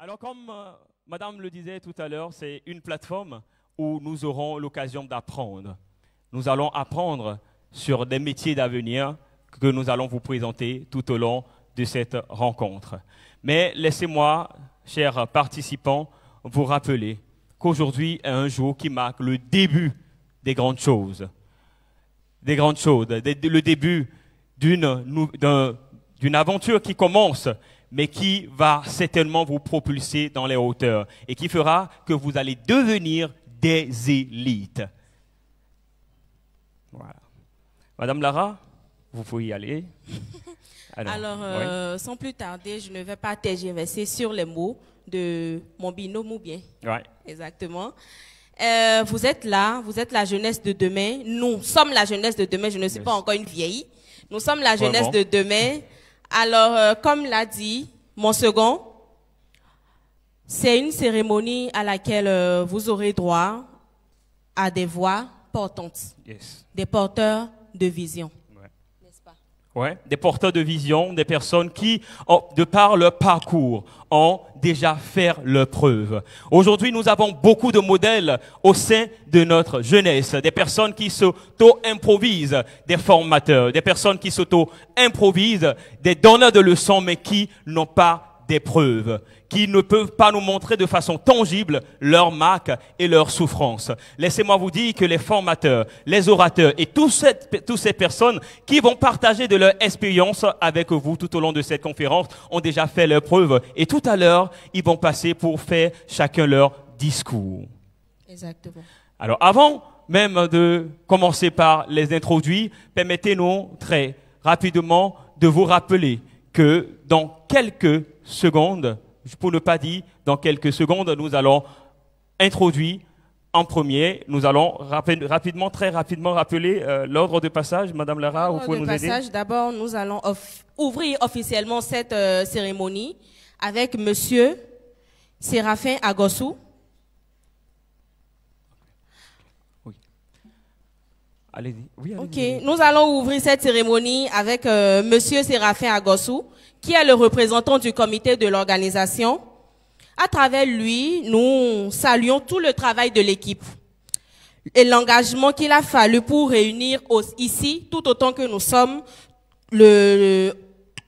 Alors comme Madame le disait tout à l'heure, c'est une plateforme où nous aurons l'occasion d'apprendre. Nous allons apprendre sur des métiers d'avenir que nous allons vous présenter tout au long de cette rencontre. Mais laissez-moi, chers participants, vous rappeler qu'aujourd'hui est un jour qui marque le début des grandes choses. Des grandes choses, le début d'une aventure qui commence, mais qui va certainement vous propulser dans les hauteurs et qui fera que vous allez devenir des élites. Voilà. Madame Lara, vous pouvez y aller. Alors, oui. Sans plus tarder, je ne vais pas tergiverser sur les mots de mon binôme ou bien. Ouais. Exactement. Vous êtes là, vous êtes la jeunesse de demain. Nous sommes la jeunesse de demain. Je ne suis pas encore une vieille. Nous sommes la jeunesse de demain. Alors, comme l'a dit mon second, c'est une cérémonie à laquelle vous aurez droit à des voix portantes, des porteurs de vision. N'est-ce pas? Ouais, des porteurs de vision, des personnes qui, de par leur parcours, ont déjà fait leur preuve. Aujourd'hui, nous avons beaucoup de modèles au sein de notre jeunesse, des personnes qui s'auto-improvisent, des formateurs, des personnes qui s'auto-improvisent, des donneurs de leçons, mais qui n'ont pas des preuves, qui ne peuvent pas nous montrer de façon tangible leur marque et leur souffrance. Laissez-moi vous dire que les formateurs, les orateurs et toutes ces personnes qui vont partager de leur expérience avec vous tout au long de cette conférence ont déjà fait leurs preuves. Et tout à l'heure, ils vont passer pour faire chacun leur discours. Exactement. Alors, avant même de commencer par les introduire, permettez-nous très rapidement de vous rappeler que dans quelques secondes, pour ne pas dire dans quelques secondes, nous allons introduire en premier, nous allons rapidement, très rapidement rappeler l'ordre de passage. Madame Lara, vous pouvez nous aider? D'abord, nous allons ouvrir officiellement cette cérémonie avec Monsieur Séraphin Agossou. Oui. Allez-y. Oui, allez-y. Nous allons ouvrir cette cérémonie avec Monsieur Séraphin Agossou, qui est le représentant du comité de l'organisation. À travers lui, nous saluons tout le travail de l'équipe et l'engagement qu'il a fallu pour réunir ici, tout autant que nous sommes,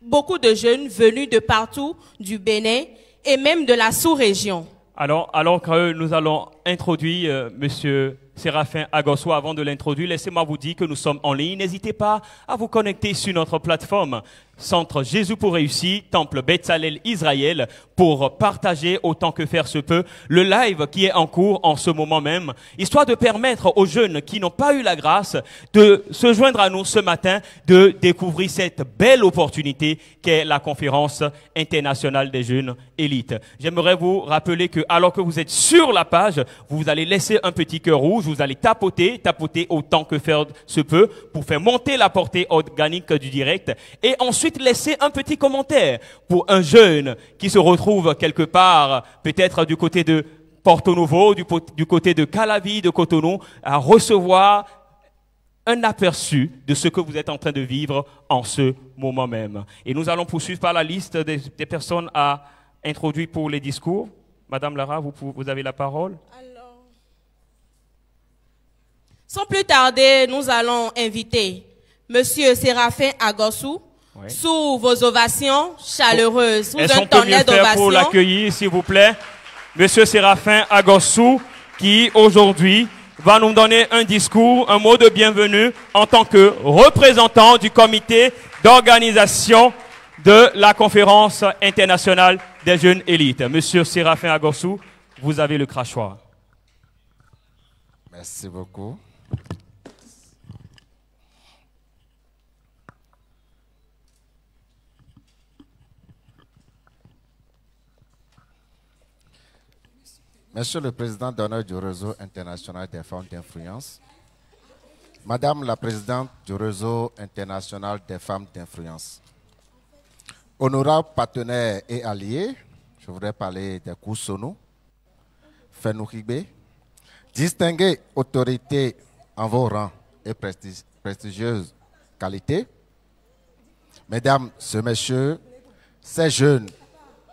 beaucoup de jeunes venus de partout, du Bénin et même de la sous-région. Alors que nous allons introduire Monsieur Séraphin Agossou, avant de l'introduire, laissez-moi vous dire que nous sommes en ligne. N'hésitez pas à vous connecter sur notre plateforme Centre Jésus pour réussir, Temple Beth-Salel Israël, pour partager autant que faire se peut le live qui est en cours en ce moment même, histoire de permettre aux jeunes qui n'ont pas eu la grâce de se joindre à nous ce matin, de découvrir cette belle opportunité qu'est la conférence internationale des jeunes élites. J'aimerais vous rappeler que alors que vous êtes sur la page, vous allez laisser un petit cœur rouge, vous allez tapoter autant que faire se peut pour faire monter la portée organique du direct et ensuite laisser un petit commentaire pour un jeune qui se retrouve quelque part, peut-être du côté de Porto Novo, du côté de Calavi, de Cotonou, à recevoir un aperçu de ce que vous êtes en train de vivre en ce moment même. Et nous allons poursuivre par la liste des personnes à introduire pour les discours. Madame Lara, vous avez la parole. Alors, sans plus tarder, nous allons inviter Monsieur Séraphin Agossou, oui, sous vos ovations chaleureuses, sous un tonnerre d'ovations. Pour l'accueillir, s'il vous plaît, Monsieur Séraphin Agossou, qui aujourd'hui va nous donner un discours, un mot de bienvenue en tant que représentant du comité d'organisation de la conférence internationale des jeunes élites. Monsieur Séraphin Agossou, vous avez le crachoir. Merci beaucoup. Monsieur le Président d'honneur du Réseau international des femmes d'influence, Madame la Présidente du Réseau international des femmes d'influence, honorables partenaires et alliés, je voudrais parler des Koussonou, Fenoukibé, distinguées autorités en vos rangs et prestigieuses qualités, Mesdames, Messieurs, ces jeunes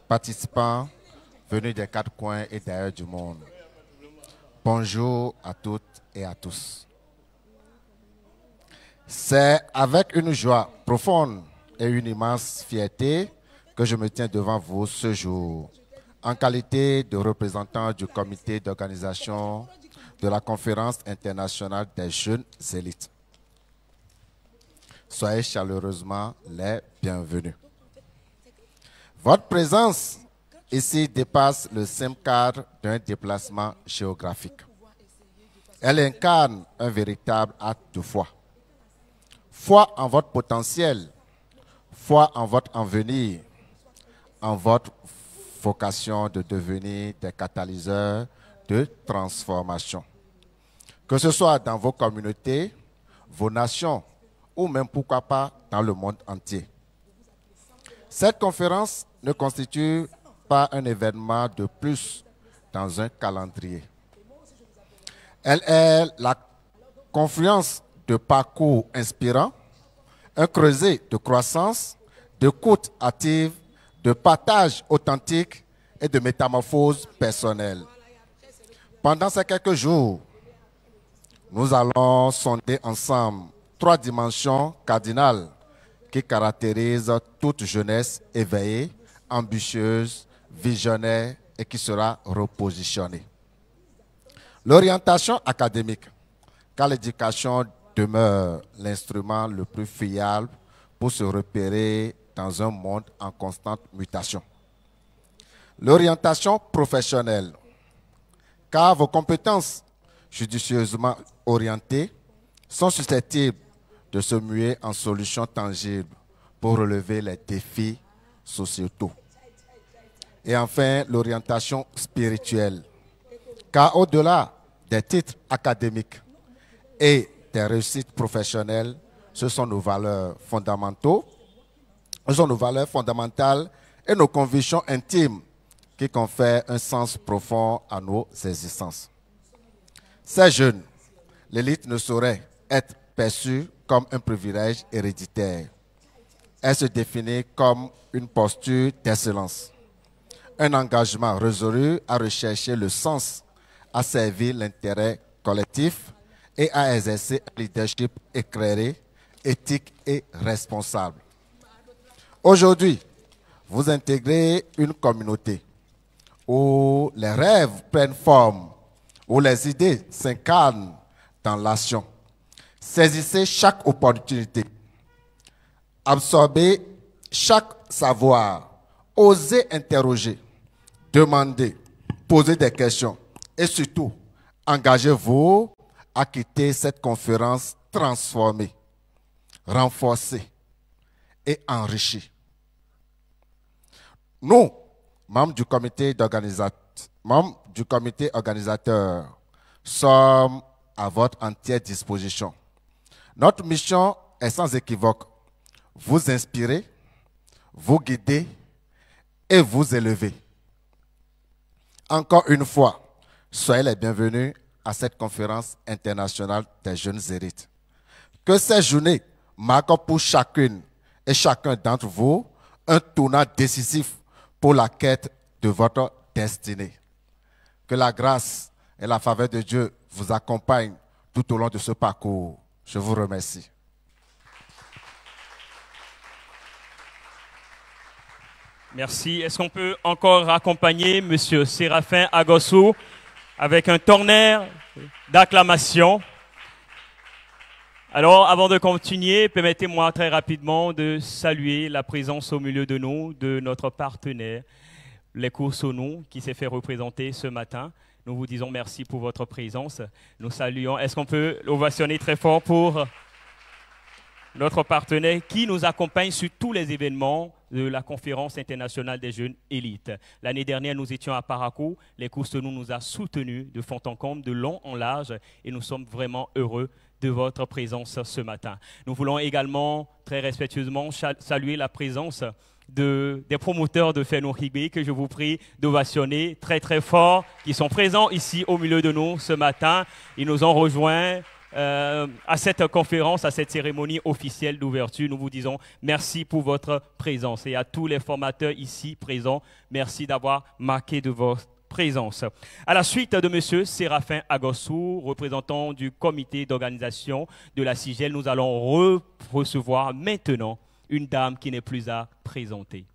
participants venus des quatre coins et d'ailleurs du monde. Bonjour à toutes et à tous. C'est avec une joie profonde et une immense fierté que je me tiens devant vous ce jour, en qualité de représentant du comité d'organisation de la Conférence internationale des jeunes élites. Soyez chaleureusement les bienvenus. Votre présence ici dépasse le simple cadre d'un déplacement géographique. Elle incarne un véritable acte de foi. Foi en votre potentiel, foi en votre avenir, en votre vocation de devenir des catalyseurs de transformation. Que ce soit dans vos communautés, vos nations, ou même pourquoi pas dans le monde entier. Cette conférence ne constitue pas un événement de plus dans un calendrier. Elle est la confluence de parcours inspirants, un creuset de croissance, d'écoute active, de partage authentique et de métamorphose personnelle. Pendant ces quelques jours, nous allons sonder ensemble 3 dimensions cardinales qui caractérisent toute jeunesse éveillée, ambitieuse, visionnaire et qui sera repositionnée. L'orientation académique, car l'éducation demeure l'instrument le plus fiable pour se repérer dans un monde en constante mutation. L'orientation professionnelle, car vos compétences judicieusement orientées sont susceptibles de se muer en solutions tangibles pour relever les défis sociétaux. Et enfin, l'orientation spirituelle, car au-delà des titres académiques et des réussites professionnelles, ce sont nos valeurs fondamentales et nos convictions intimes qui confèrent un sens profond à nos existences. Ces jeunes, l'élite ne saurait être perçue comme un privilège héréditaire. Elle se définit comme une posture d'excellence, un engagement résolu à rechercher le sens, à servir l'intérêt collectif et à exercer un leadership éclairé, éthique et responsable. Aujourd'hui, vous intégrez une communauté où les rêves prennent forme, où les idées s'incarnent dans l'action. Saisissez chaque opportunité, absorbez chaque savoir, osez interroger, demandez, posez des questions et surtout, engagez-vous à quitter cette conférence transformée, renforcée et enrichie. Nous, membres du comité organisateur, sommes à votre entière disposition. Notre mission est sans équivoque. Vous inspirer, vous guider et vous élever. Encore une fois, soyez les bienvenus à cette conférence internationale des jeunes élites. Que ces journées marquent pour chacune et chacun d'entre vous un tournant décisif pour la quête de votre destinée. Que la grâce et la faveur de Dieu vous accompagnent tout au long de ce parcours. Je vous remercie. Merci. Est-ce qu'on peut encore accompagner M. Séraphin Agossou avec un tonnerre d'acclamation? Alors, avant de continuer, permettez-moi très rapidement de saluer la présence au milieu de nous de notre partenaire, les Coursonou, qui s'est fait représenter ce matin. Nous vous disons merci pour votre présence. Nous saluons. Est-ce qu'on peut ovationner très fort pour notre partenaire qui nous accompagne sur tous les événements de la Conférence internationale des jeunes élites. L'année dernière, nous étions à Parakou. Les Coursonou nous a soutenus de fond en comble, de long en large, et nous sommes vraiment heureux de votre présence ce matin. Nous voulons également très respectueusement saluer la présence des promoteurs de Fennou Higbe, que je vous prie d'ovationner très très fort, qui sont présents ici au milieu de nous ce matin. Ils nous ont rejoints à cette conférence, à cette cérémonie officielle d'ouverture. Nous vous disons merci pour votre présence. Et à tous les formateurs ici présents, merci d'avoir marqué de votre présence. À la suite de M. Séraphin Agossou, représentant du comité d'organisation de la CIGEL, nous allons recevoir maintenant une dame qui n'est plus à présenter.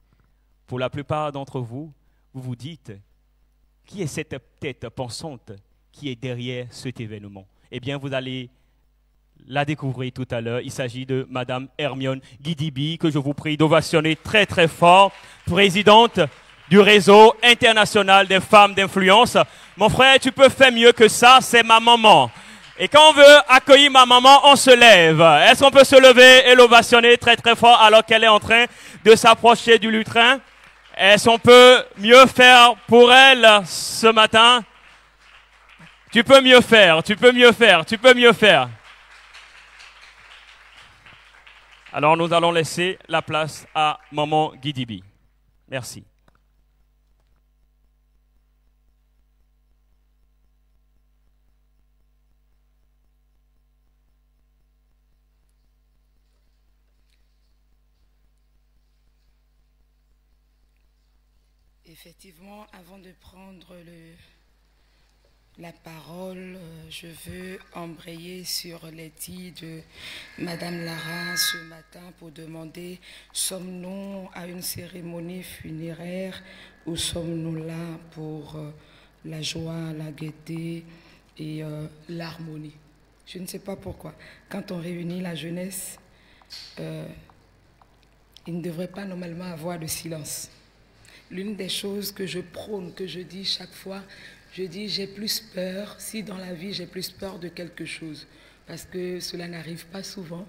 Pour la plupart d'entre vous, vous vous dites, qui est cette tête pensante qui est derrière cet événement? Eh bien, vous allez la découvrir tout à l'heure. Il s'agit de Mme Hermione Guidibi, que je vous prie d'ovationner très très fort, présidente du réseau international des femmes d'influence. Mon frère, tu peux faire mieux que ça, c'est ma maman. Et quand on veut accueillir ma maman, on se lève. Est-ce qu'on peut se lever et l'ovationner très très fort alors qu'elle est en train de s'approcher du lutrin? Est-ce qu'on peut mieux faire pour elle ce matin? Tu peux mieux faire, tu peux mieux faire, tu peux mieux faire. Alors nous allons laisser la place à Maman Guidibi. Merci. Effectivement, avant de prendre la parole, je veux embrayer sur les dits de Madame Lara ce matin pour demander, sommes-nous à une cérémonie funéraire ou sommes-nous là pour la joie, la gaieté et l'harmonie? Je ne sais pas pourquoi. Quand on réunit la jeunesse, il ne devrait pas normalement avoir de silence. L'une des choses que je prône, que je dis chaque fois, je dis j'ai plus peur, si dans la vie j'ai plus peur de quelque chose, parce que cela n'arrive pas souvent,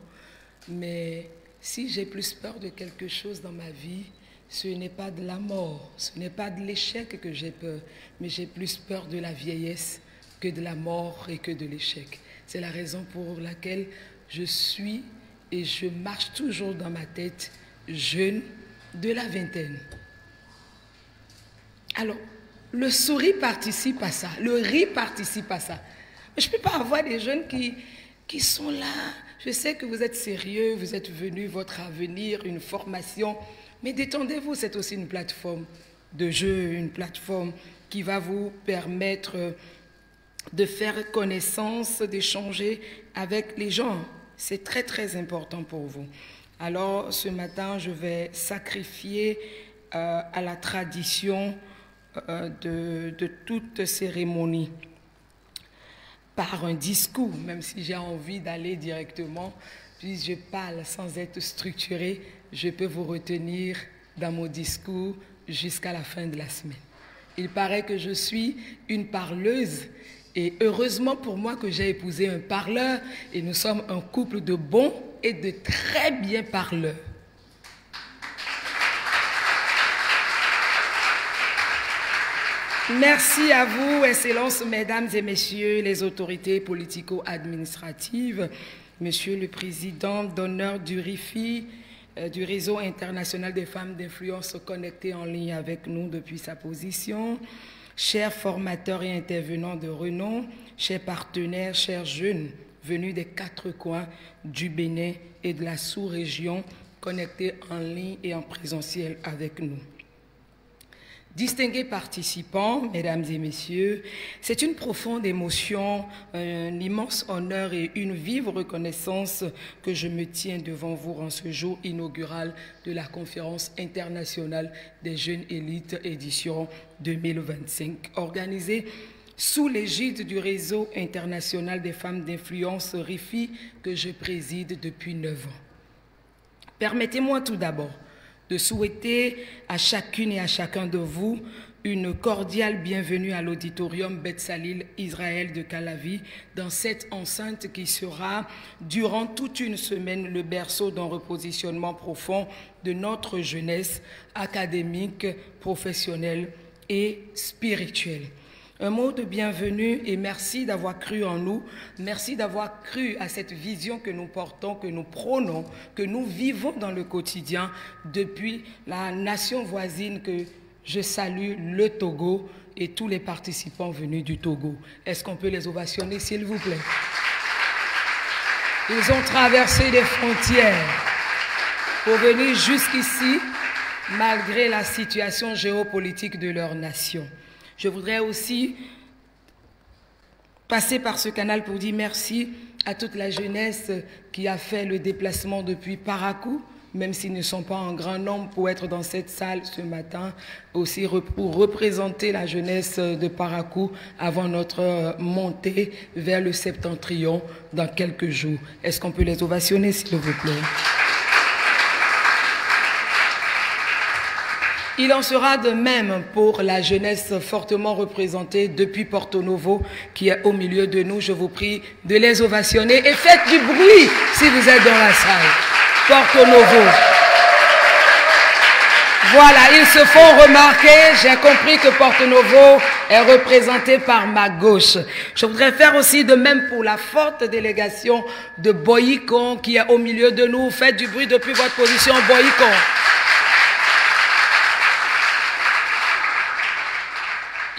mais si j'ai plus peur de quelque chose dans ma vie, ce n'est pas de la mort, ce n'est pas de l'échec que j'ai peur, mais j'ai plus peur de la vieillesse que de la mort et que de l'échec. C'est la raison pour laquelle je suis et je marche toujours dans ma tête jeune de la vingtaine. Alors, le sourire participe à ça, le rire participe à ça. Mais je ne peux pas avoir des jeunes qui sont là. Je sais que vous êtes sérieux, vous êtes venus, votre avenir, une formation. Mais détendez-vous, c'est aussi une plateforme de jeu, une plateforme qui va vous permettre de faire connaissance, d'échanger avec les gens. C'est très, très important pour vous. Alors, ce matin, je vais sacrifier à la tradition de toute cérémonie par un discours, même si j'ai envie d'aller directement, puis je parle sans être structuré, je peux vous retenir dans mon discours jusqu'à la fin de la semaine. Il paraît que je suis une parleuse et heureusement pour moi que j'ai épousé un parleur et nous sommes un couple de bons et de très bien parleurs. Merci à vous, Excellences, Mesdames et Messieurs, les autorités politico-administratives, Monsieur le Président d'honneur du RIFI, du Réseau international des femmes d'influence connectées en ligne avec nous depuis sa position, chers formateurs et intervenants de renom, chers partenaires, chers jeunes venus des 4 coins du Bénin et de la sous-région connectés en ligne et en présentiel avec nous. Distingués participants, mesdames et messieurs, c'est une profonde émotion, un immense honneur et une vive reconnaissance que je me tiens devant vous en ce jour inaugural de la conférence internationale des jeunes élites édition 2025, organisée sous l'égide du réseau international des femmes d'influence RIFI que je préside depuis 9 ans. Permettez-moi tout d'abord de souhaiter à chacune et à chacun de vous une cordiale bienvenue à l'auditorium Beth Salil Israël de Calavi dans cette enceinte qui sera durant toute une semaine le berceau d'un repositionnement profond de notre jeunesse académique, professionnelle et spirituelle. Un mot de bienvenue et merci d'avoir cru en nous, merci d'avoir cru à cette vision que nous portons, que nous prônons, que nous vivons dans le quotidien depuis la nation voisine que je salue, le Togo et tous les participants venus du Togo. Est-ce qu'on peut les ovationner, s'il vous plaît? Ils ont traversé des frontières pour venir jusqu'ici, malgré la situation géopolitique de leur nation. Je voudrais aussi passer par ce canal pour dire merci à toute la jeunesse qui a fait le déplacement depuis Parakou, même s'ils ne sont pas en grand nombre pour être dans cette salle ce matin, aussi pour représenter la jeunesse de Parakou avant notre montée vers le septentrion dans quelques jours. Est-ce qu'on peut les ovationner, s'il vous plaît? Il en sera de même pour la jeunesse fortement représentée depuis Porto Novo qui est au milieu de nous. Je vous prie de les ovationner et faites du bruit si vous êtes dans la salle. Porto Novo. Voilà, ils se font remarquer. J'ai compris que Porto Novo est représenté par ma gauche. Je voudrais faire aussi de même pour la forte délégation de Boyikon qui est au milieu de nous. Faites du bruit depuis votre position, Boyikon.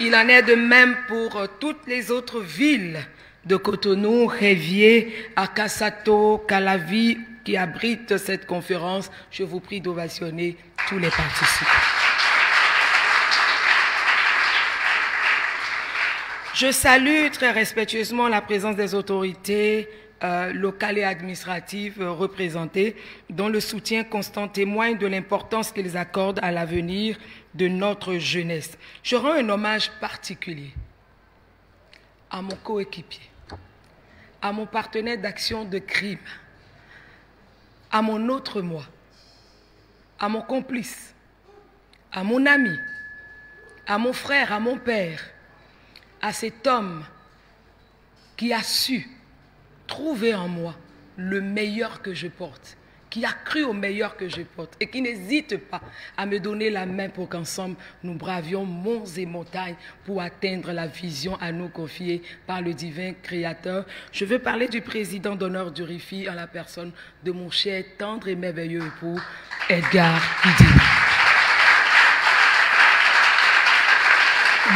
Il en est de même pour toutes les autres villes de Cotonou, Révier, Akasato, Calavi, qui abritent cette conférence. Je vous prie d'ovationner tous les participants. Je salue très respectueusement la présence des autorités locales et administratives représentées, dont le soutien constant témoigne de l'importance qu'ils accordent à l'avenir de notre jeunesse. Je rends un hommage particulier à mon coéquipier, à mon partenaire d'action de crime, à mon autre moi, à mon complice, à mon ami, à mon frère, à mon père, à cet homme qui a su trouver en moi le meilleur que je porte, qui a cru au meilleur que je porte et qui n'hésite pas à me donner la main pour qu'ensemble nous bravions monts et montagnes pour atteindre la vision à nous confiée par le divin Créateur. Je veux parler du président d'honneur du RIFI en la personne de mon cher, tendre et merveilleux époux, Edgar Idina.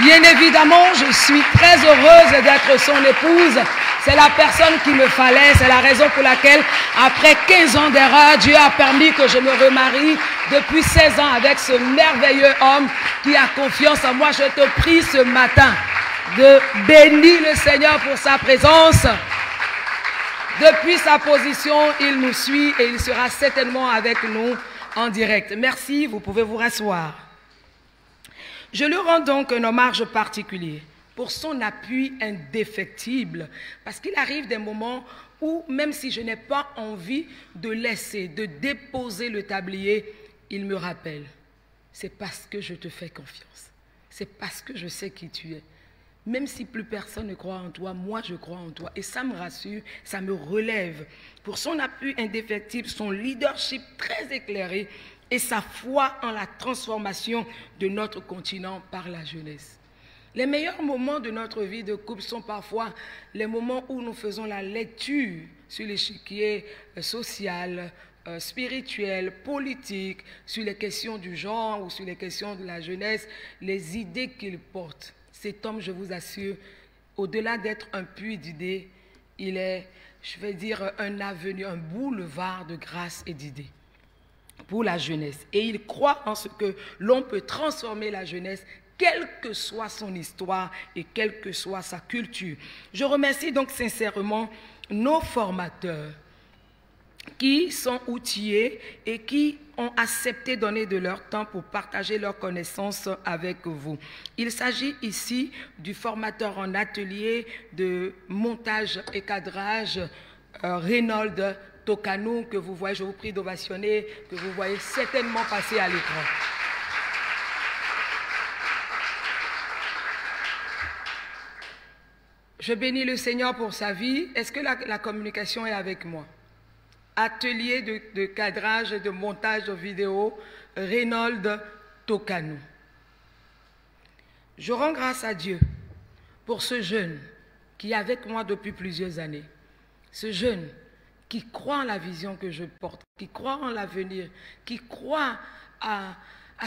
Bien évidemment, je suis très heureuse d'être son épouse. C'est la personne qu'il me fallait, c'est la raison pour laquelle, après 15 ans d'erreur, Dieu a permis que je me remarie depuis 16 ans avec ce merveilleux homme qui a confiance en moi. Je te prie ce matin de bénir le Seigneur pour sa présence. Depuis sa position, il nous suit et il sera certainement avec nous en direct. Merci, vous pouvez vous rasseoir. Je lui rends donc un hommage particulier pour son appui indéfectible, parce qu'il arrive des moments où, même si je n'ai pas envie de laisser, de déposer le tablier, il me rappelle, c'est parce que je te fais confiance, c'est parce que je sais qui tu es. Même si plus personne ne croit en toi, moi je crois en toi. Et ça me rassure, ça me relève. Pour son appui indéfectible, son leadership très éclairé et sa foi en la transformation de notre continent par la jeunesse. Les meilleurs moments de notre vie de couple sont parfois les moments où nous faisons la lecture sur l'échiquier social, spirituel, politique, sur les questions du genre ou sur les questions de la jeunesse, les idées qu'il porte. Cet homme, je vous assure, au-delà d'être un puits d'idées, il est, je vais dire, un avenir, un boulevard de grâce et d'idées pour la jeunesse. Et il croit en ce que l'on peut transformer la jeunesse, quelle que soit son histoire et quelle que soit sa culture. Je remercie donc sincèrement nos formateurs qui sont outillés et qui ont accepté de donner de leur temps pour partager leurs connaissances avec vous. Il s'agit ici du formateur en atelier de montage et cadrage, Reynold Tokanou, que vous voyez, je vous prie d'ovationner, que vous voyez certainement passer à l'écran. Je bénis le Seigneur pour sa vie. Est-ce que la communication est avec moi? Atelier de cadrage et de montage vidéo, Reynold Tokanou. Je rends grâce à Dieu pour ce jeune qui est avec moi depuis plusieurs années. Ce jeune qui croit en la vision que je porte, qui croit en l'avenir, qui croit à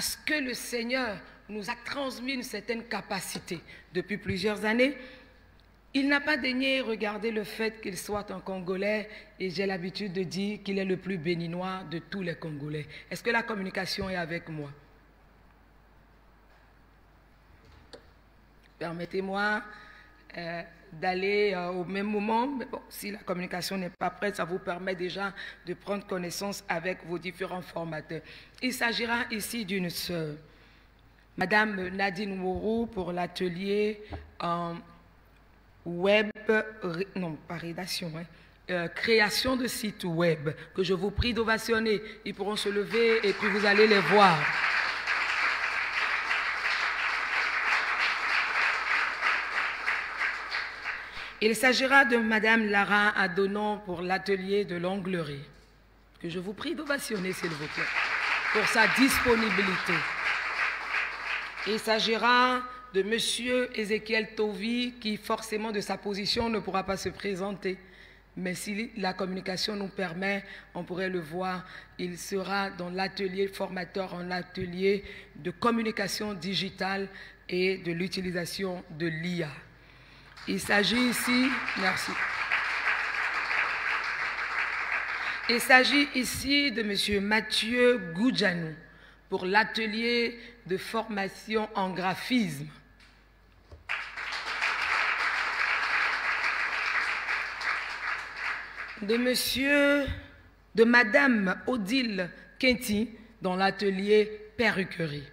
ce que le Seigneur nous a transmis une certaine capacité depuis plusieurs années. Il n'a pas daigné regarder le fait qu'il soit un Congolais et j'ai l'habitude de dire qu'il est le plus béninois de tous les Congolais. Est-ce que la communication est avec moi? Permettez-moi d'aller au même moment, mais bon, si la communication n'est pas prête, ça vous permet déjà de prendre connaissance avec vos différents formateurs. Il s'agira ici d'une sœur, Madame Nadine Mourou, pour l'atelier web, non pas rédaction, création de site web, que je vous prie d'ovationner. Ils pourront se lever et puis vous allez les voir. Il s'agira de Madame Lara Adonon pour l'atelier de l'onglerie, que je vous prie d'ovationner, s'il vous plaît, pour sa disponibilité. Il s'agira de Monsieur Ézéchiel Tovi, qui forcément de sa position ne pourra pas se présenter. Mais si la communication nous permet, on pourrait le voir, il sera dans l'atelier formateur en atelier de communication digitale et de l'utilisation de l'IA. Il s'agit ici, merci. Il s'agit ici de M. Mathieu Goudjanou pour l'atelier de formation en graphisme. De Madame Odile Kenti dans l'atelier perruquerie.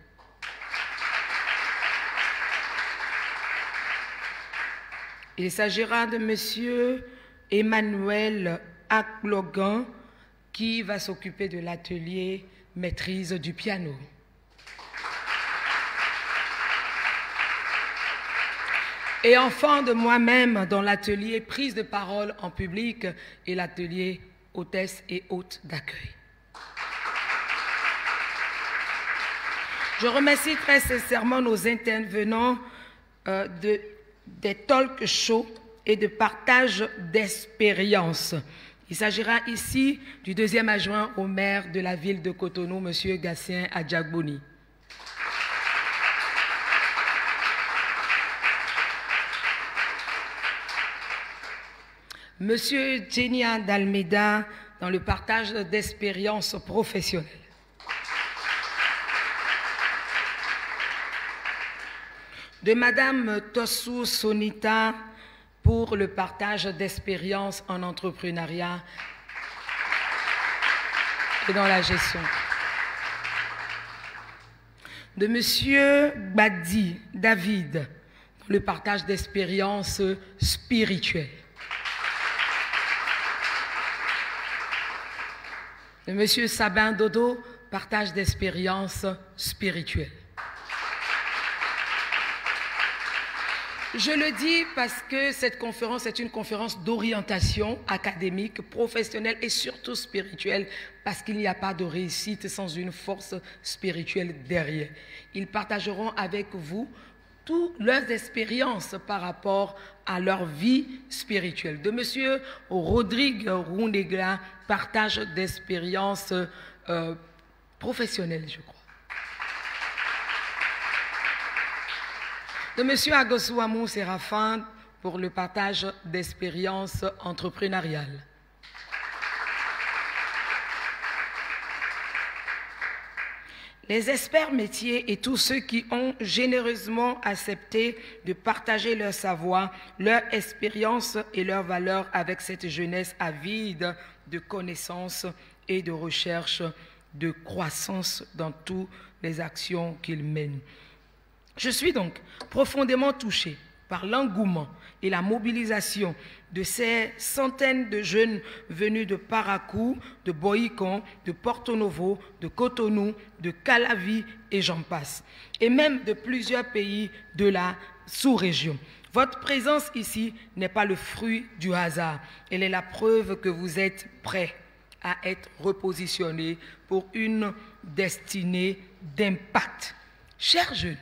Il s'agira de M. Emmanuel Aklogan qui va s'occuper de l'atelier maîtrise du piano. Et enfin de moi-même dans l'atelier prise de parole en public et l'atelier hôtesse et hôte d'accueil. Je remercie très sincèrement nos intervenants des talk shows et de partage d'expériences. Il s'agira ici du deuxième adjoint au maire de la ville de Cotonou, M. Gatien Adjagboni. M. Genia d'Almeida dans le partage d'expériences professionnelles. De Madame Tossou Sonita pour le partage d'expériences en entrepreneuriat et dans la gestion. De Monsieur Badi David pour le partage d'expériences spirituelles. De Monsieur Sabin Dodo, partage d'expériences spirituelles. Je le dis parce que cette conférence est une conférence d'orientation académique, professionnelle et surtout spirituelle, parce qu'il n'y a pas de réussite sans une force spirituelle derrière. Ils partageront avec vous toutes leurs expériences par rapport à leur vie spirituelle. De Monsieur Rodrigue Roundegla, partage d'expériences professionnelles, je crois. De M. Agosouamou Séraphin pour le partage d'expériences entrepreneuriales. Les experts métiers et tous ceux qui ont généreusement accepté de partager leur savoir, leur expérience et leurs valeurs avec cette jeunesse avide de connaissances et de recherche, de croissance dans toutes les actions qu'ils mènent. Je suis donc profondément touché par l'engouement et la mobilisation de ces centaines de jeunes venus de Parakou, de Boïcon, de Porto Novo, de Cotonou, de Calavi et j'en passe, et même de plusieurs pays de la sous-région. Votre présence ici n'est pas le fruit du hasard, elle est la preuve que vous êtes prêts à être repositionnés pour une destinée d'impact. Chers jeunes,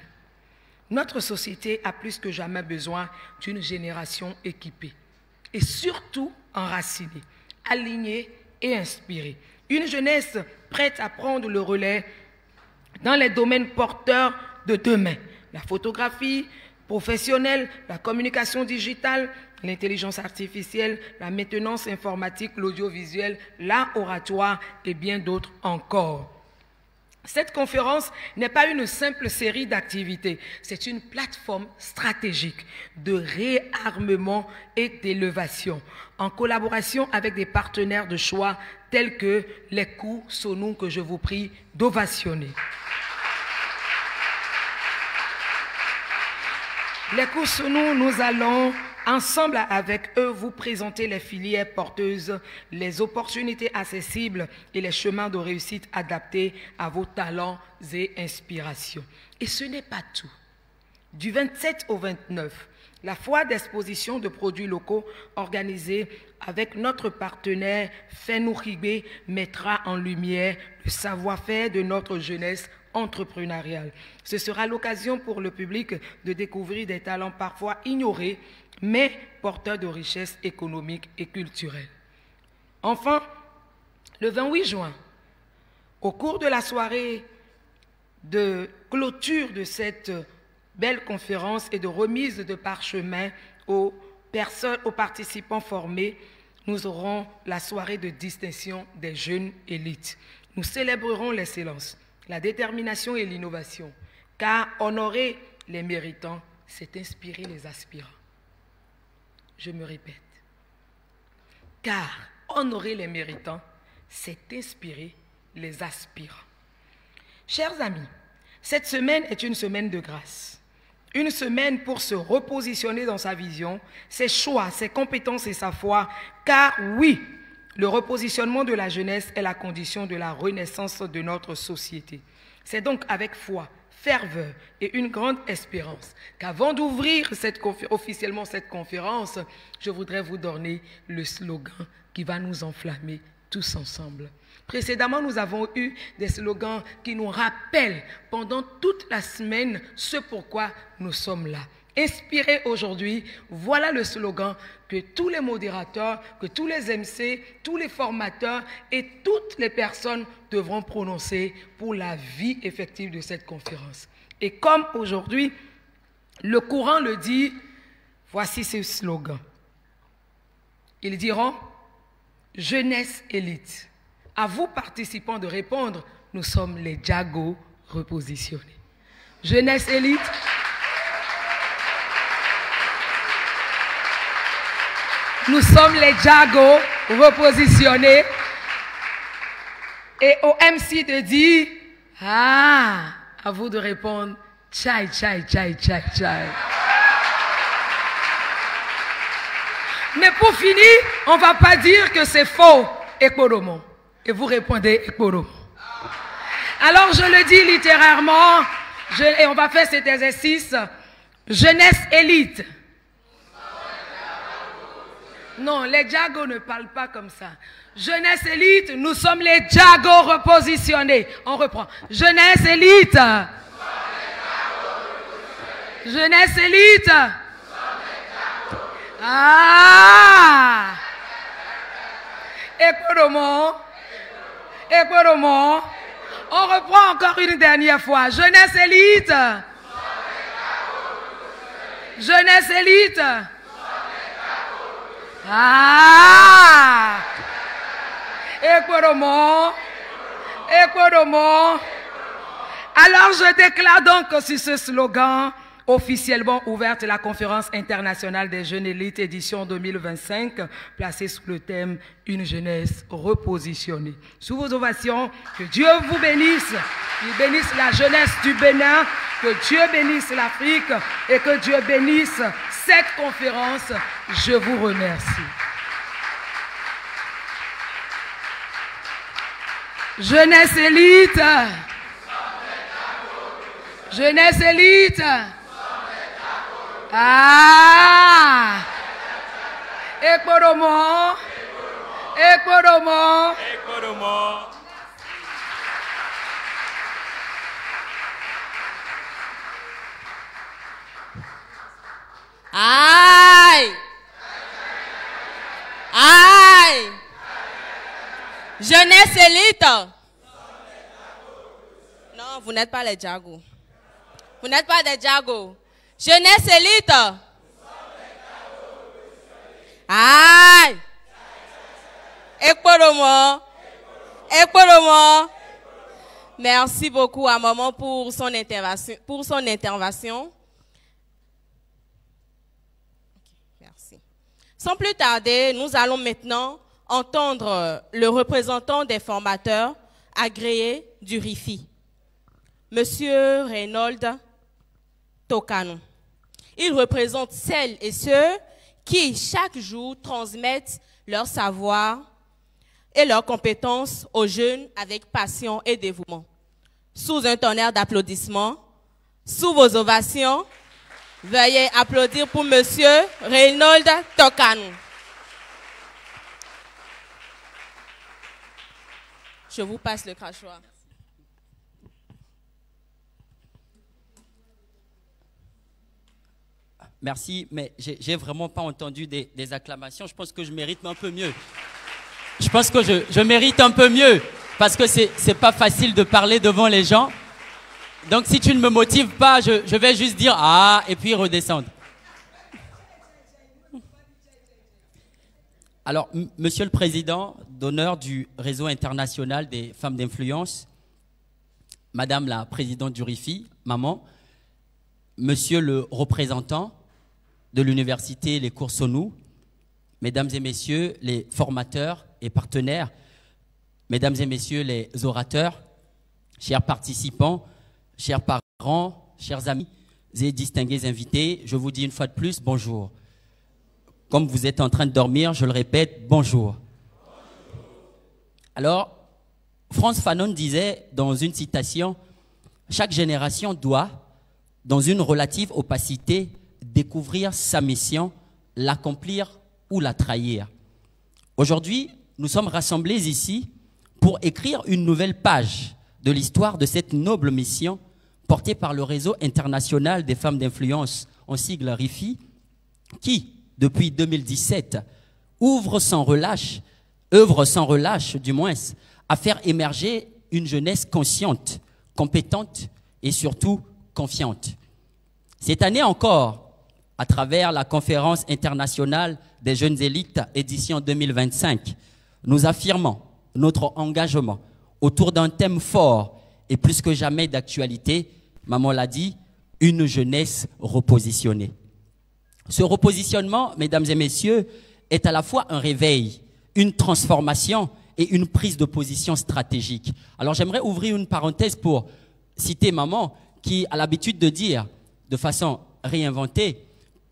notre société a plus que jamais besoin d'une génération équipée et surtout enracinée, alignée et inspirée. Une jeunesse prête à prendre le relais dans les domaines porteurs de demain. La photographie, professionnelles, la communication digitale, l'intelligence artificielle, la maintenance informatique, l'audiovisuel, l'art oratoire et bien d'autres encore. Cette conférence n'est pas une simple série d'activités, c'est une plateforme stratégique de réarmement et d'élévation, en collaboration avec des partenaires de choix tels que les Coups Sonou que je vous prie d'ovationner. Les Coups Sonou, nous allons ensemble avec eux vous présenter les filières porteuses, les opportunités accessibles et les chemins de réussite adaptés à vos talents et inspirations. Et ce n'est pas tout. Du 27 au 29, la foire d'exposition de produits locaux organisée avec notre partenaire Fenouribé mettra en lumière le savoir-faire de notre jeunesse entrepreneuriale. Ce sera l'occasion pour le public de découvrir des talents parfois ignorés, mais porteurs de richesses économiques et culturelles. Enfin, le 28 juin, au cours de la soirée de clôture de cette belle conférence et de remise de parchemin aux participants formés, nous aurons la soirée de distinction des jeunes élites. Nous célébrerons l'excellence, la détermination et l'innovation, car honorer les méritants, c'est inspirer les aspirants. Je me répète, car honorer les méritants, c'est inspirer les aspirants. Chers amis, cette semaine est une semaine de grâce. Une semaine pour se repositionner dans sa vision, ses choix, ses compétences et sa foi. Car oui, le repositionnement de la jeunesse est la condition de la renaissance de notre société. C'est donc avec foi, ferveur et une grande espérance qu'avant d'ouvrir officiellement cette conférence, je voudrais vous donner le slogan qui va nous enflammer tous ensemble. Précédemment, nous avons eu des slogans qui nous rappellent pendant toute la semaine ce pourquoi nous sommes là. Inspirés aujourd'hui, voilà le slogan que tous les modérateurs, que tous les MC, tous les formateurs et toutes les personnes devront prononcer pour la vie effective de cette conférence. Et comme aujourd'hui, le courant le dit, voici ce slogan. Ils diront « Jeunesse élite ». À vous, participants, de répondre, nous sommes les Djago repositionnés. Jeunesse élite. Nous sommes les Djago repositionnés. Et au MC de dire, à vous de répondre, tchai, tchai, tchai, tchai, tchai. Mais pour finir, on ne va pas dire que c'est faux, Ekporomo. Et vous répondez Ekporomo. Alors je le dis littérairement, et on va faire cet exercice. Jeunesse élite. Non, les Djago ne parlent pas comme ça. Jeunesse élite, nous sommes les Djago repositionnés. On reprend. Jeunesse élite. Jeunesse élite. Ah! Ekporomo. Ekporomo. On reprend encore une dernière fois. Jeunesse élite. Jeunesse élite. Ah! Ekporomo. Ekporomo. Alors je déclare donc sur ce slogan officiellement ouverte la conférence internationale des jeunes élites édition 2025 placée sous le thème « Une jeunesse repositionnée ». Sous vos ovations, que Dieu vous bénisse, qu'il bénisse la jeunesse du Bénin, que Dieu bénisse l'Afrique et que Dieu bénisse cette conférence. Je vous remercie. Jeunesse élite. Jeunesse élite. Ah! Ekporomo. Ekporomo. Ekporomo. Aïe! Aïe! Jeunesse élite. Non, vous n'êtes pas les Djago. Vous n'êtes pas des Djago. Jeunesse élite. Aïe. Écoute-moi. Écoute-moi. Merci beaucoup à maman pour son intervention. Merci. Sans plus tarder, nous allons maintenant entendre le représentant des formateurs agréés du RIFI, Monsieur Reynold Tokano. Il représente celles et ceux qui, chaque jour, transmettent leur savoir et leurs compétences aux jeunes avec passion et dévouement. Sous un tonnerre d'applaudissements, sous vos ovations, veuillez applaudir pour Monsieur Reynold Tokano. Je vous passe le crachoir. Merci, mais j'ai vraiment pas entendu des acclamations. Je pense que je mérite un peu mieux. Je pense que je mérite un peu mieux parce que c'est pas facile de parler devant les gens. Donc si tu ne me motives pas, je vais juste dire ah et puis redescendre. Alors, Monsieur le Président d'honneur du Réseau international des femmes d'influence, Madame la Présidente du RIFI, maman, Monsieur le représentant de l'Université Les Cours-Sonou, Mesdames et Messieurs les formateurs et partenaires, Mesdames et Messieurs les orateurs, chers participants, chers parents, chers amis et distingués invités, je vous dis une fois de plus bonjour. Comme vous êtes en train de dormir, je le répète, bonjour. Alors, Frantz Fanon disait dans une citation, « Chaque génération doit, dans une relative opacité, découvrir sa mission, l'accomplir ou la trahir. » Aujourd'hui, nous sommes rassemblés ici pour écrire une nouvelle page de l'histoire de cette noble mission portée par le Réseau international des femmes d'influence, en sigle RIFI, qui, depuis 2017, œuvre sans relâche du moins, à faire émerger une jeunesse consciente, compétente et surtout confiante. Cette année encore, à travers la conférence internationale des jeunes élites édition 2025, nous affirmons notre engagement autour d'un thème fort et plus que jamais d'actualité, maman l'a dit, une jeunesse repositionnée. Ce repositionnement, mesdames et messieurs, est à la fois un réveil, une transformation et une prise de position stratégique. Alors j'aimerais ouvrir une parenthèse pour citer maman qui a l'habitude de dire, de façon réinventée,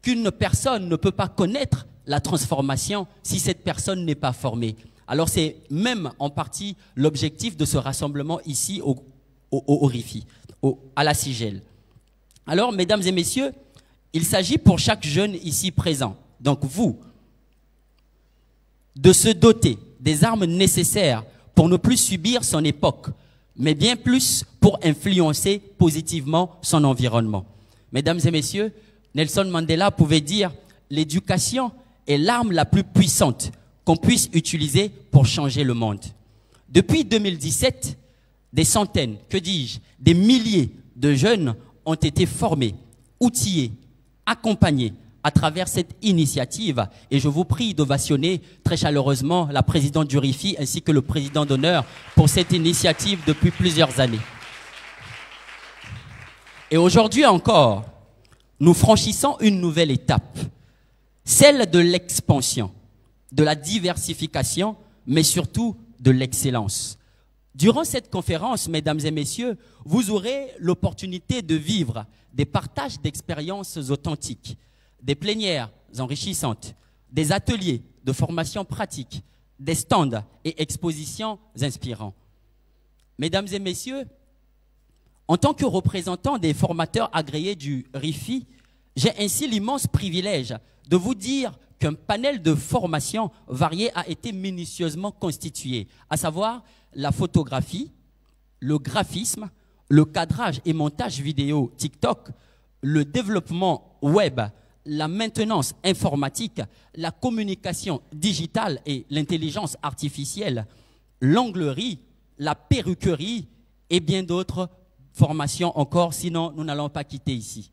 qu'une personne ne peut pas connaître la transformation si cette personne n'est pas formée. Alors c'est même en partie l'objectif de ce rassemblement ici au RIFI, à la CIGEL. Alors mesdames et messieurs, il s'agit pour chaque jeune ici présent, donc vous, de se doter des armes nécessaires pour ne plus subir son époque, mais bien plus pour influencer positivement son environnement. Mesdames et messieurs, Nelson Mandela pouvait dire « L'éducation est l'arme la plus puissante qu'on puisse utiliser pour changer le monde ». Depuis 2017, des centaines, que dis-je, des milliers de jeunes ont été formés, outillés, accompagnés à travers cette initiative. Et je vous prie d'ovationner très chaleureusement la présidente du RIFI ainsi que le président d'honneur pour cette initiative depuis plusieurs années. Et aujourd'hui encore, nous franchissons une nouvelle étape, celle de l'expansion, de la diversification, mais surtout de l'excellence. Durant cette conférence, mesdames et messieurs, vous aurez l'opportunité de vivre des partages d'expériences authentiques, des plénières enrichissantes, des ateliers de formation pratique, des stands et expositions inspirants. Mesdames et messieurs, en tant que représentant des formateurs agréés du RIFI, j'ai ainsi l'immense privilège de vous dire qu'un panel de formation varié a été minutieusement constitué, à savoir la photographie, le graphisme, le cadrage et montage vidéo TikTok, le développement web, la maintenance informatique, la communication digitale et l'intelligence artificielle, l'onglerie, la perruquerie et bien d'autres formations encore, sinon nous n'allons pas quitter ici.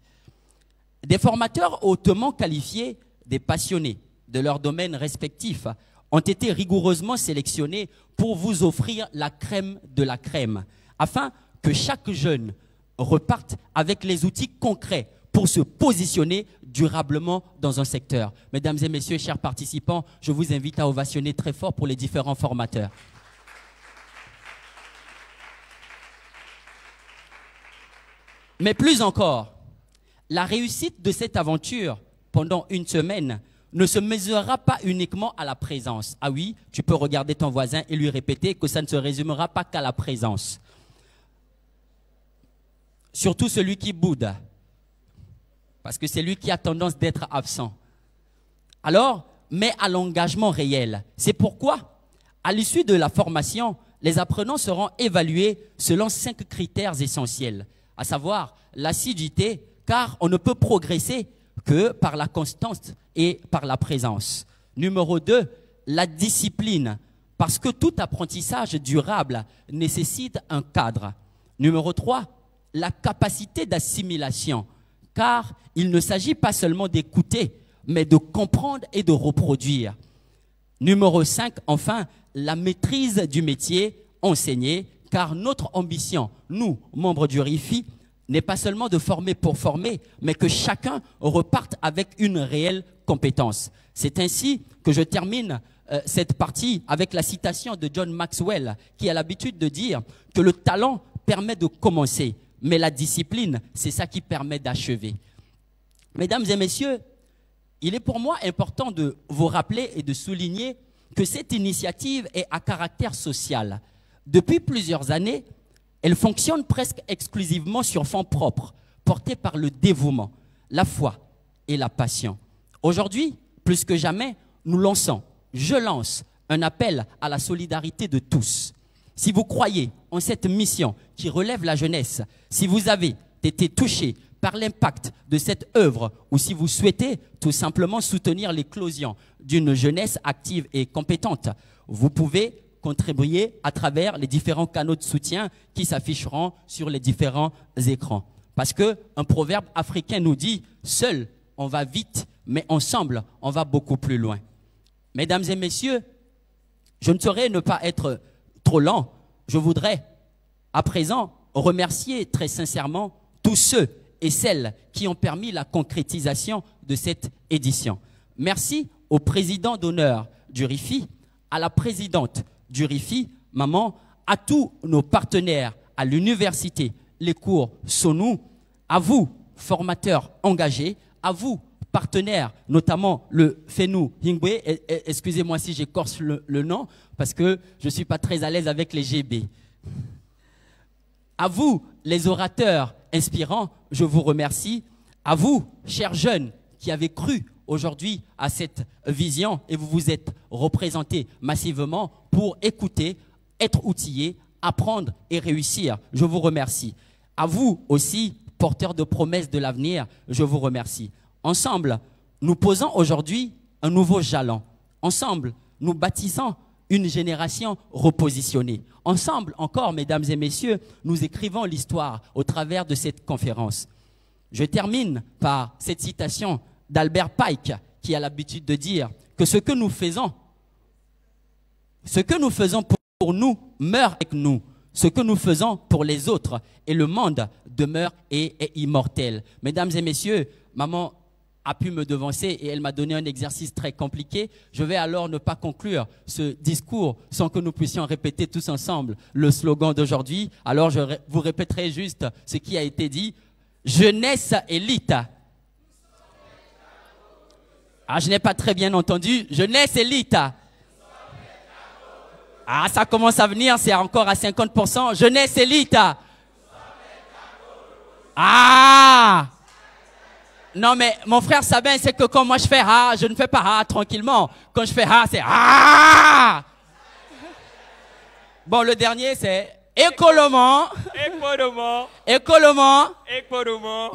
Des formateurs hautement qualifiés, des passionnés de leurs domaines respectifs, ont été rigoureusement sélectionnés pour vous offrir la crème de la crème, afin que chaque jeune reparte avec les outils concrets pour se positionner durablement dans un secteur. Mesdames et messieurs, chers participants, je vous invite à ovationner très fort pour les différents formateurs. Mais plus encore, la réussite de cette aventure pendant une semaine ne se mesurera pas uniquement à la présence. Ah oui, tu peux regarder ton voisin et lui répéter que ça ne se résumera pas qu'à la présence. Surtout celui qui boude, parce que c'est lui qui a tendance d'être absent. Alors, mais à l'engagement réel. C'est pourquoi, à l'issue de la formation, les apprenants seront évalués selon 5 critères essentiels, à savoir l'assiduité, car on ne peut progresser que par la constance et par la présence. Numéro 2, la discipline, parce que tout apprentissage durable nécessite un cadre. Numéro 3, la capacité d'assimilation, car il ne s'agit pas seulement d'écouter, mais de comprendre et de reproduire. Numéro 5, enfin, la maîtrise du métier enseigné, car notre ambition, nous, membres du RIFI, n'est pas seulement de former pour former, mais que chacun reparte avec une réelle compétence. C'est ainsi que je termine cette partie avec la citation de John Maxwell, qui a l'habitude de dire que le talent permet de commencer, mais la discipline, c'est ça qui permet d'achever. Mesdames et messieurs, il est pour moi important de vous rappeler et de souligner que cette initiative est à caractère social. Depuis plusieurs années, elle fonctionne presque exclusivement sur fonds propres, portés par le dévouement, la foi et la passion. Aujourd'hui, plus que jamais, nous lançons, je lance un appel à la solidarité de tous. Si vous croyez en cette mission qui relève la jeunesse, si vous avez été touché par l'impact de cette œuvre ou si vous souhaitez tout simplement soutenir l'éclosion d'une jeunesse active et compétente, vous pouvez contribuer à travers les différents canaux de soutien qui s'afficheront sur les différents écrans. Parce qu'un proverbe africain nous dit « Seul, on va vite, mais ensemble, on va beaucoup plus loin ». Mesdames et messieurs, je ne saurais ne pas être trop lent. Je voudrais, à présent, remercier très sincèrement tous ceux et celles qui ont permis la concrétisation de cette édition. Merci au président d'honneur du RIFI, à la présidente du RIFI, maman, à tous nos partenaires, à l'université, les cours Sonou, à vous, formateurs engagés, à vous, partenaires, notamment le FENU Hingwe, excusez-moi si j'écorche le nom, parce que je ne suis pas très à l'aise avec les GB. À vous, les orateurs inspirants, je vous remercie. À vous, chers jeunes, qui avez cru aujourd'hui à cette vision et vous vous êtes représentés massivement pour écouter, être outillés, apprendre et réussir. Je vous remercie. À vous aussi, porteurs de promesses de l'avenir, je vous remercie. Ensemble, nous posons aujourd'hui un nouveau jalon. Ensemble, nous bâtissons une génération repositionnée. Ensemble, encore, mesdames et messieurs, nous écrivons l'histoire au travers de cette conférence. Je termine par cette citation d'Albert Pike, qui a l'habitude de dire que ce que nous faisons pour nous meurt avec nous. Ce que nous faisons pour les autres et le monde demeure et est immortel. Mesdames et messieurs, maman a pu me devancer et elle m'a donné un exercice très compliqué. Je vais alors ne pas conclure ce discours sans que nous puissions répéter tous ensemble le slogan d'aujourd'hui. Alors je vous répéterai juste ce qui a été dit. Jeunesse élite. Ah, je n'ai pas très bien entendu. Jeunesse élite. Ah, ça commence à venir, c'est encore à 50%. Jeunesse élite. Ah! Non, mais mon frère Sabin, c'est que quand moi je fais ah, je ne fais pas ah tranquillement. Quand je fais ah, c'est ah! Bon, le dernier, c'est écoloment. Écoloment.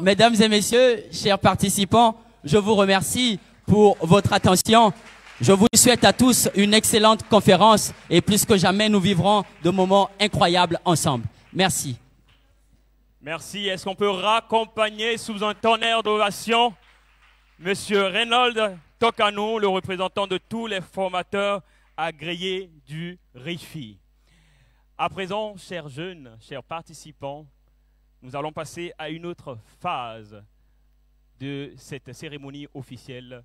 Mesdames et messieurs, chers participants, je vous remercie pour votre attention. Je vous souhaite à tous une excellente conférence et plus que jamais, nous vivrons de moments incroyables ensemble. Merci. Merci. Est-ce qu'on peut raccompagner sous un tonnerre d'ovation Monsieur Reynold Tokano, le représentant de tous les formateurs agréés du RIFI. À présent, chers jeunes, chers participants, nous allons passer à une autre phase de cette cérémonie officielle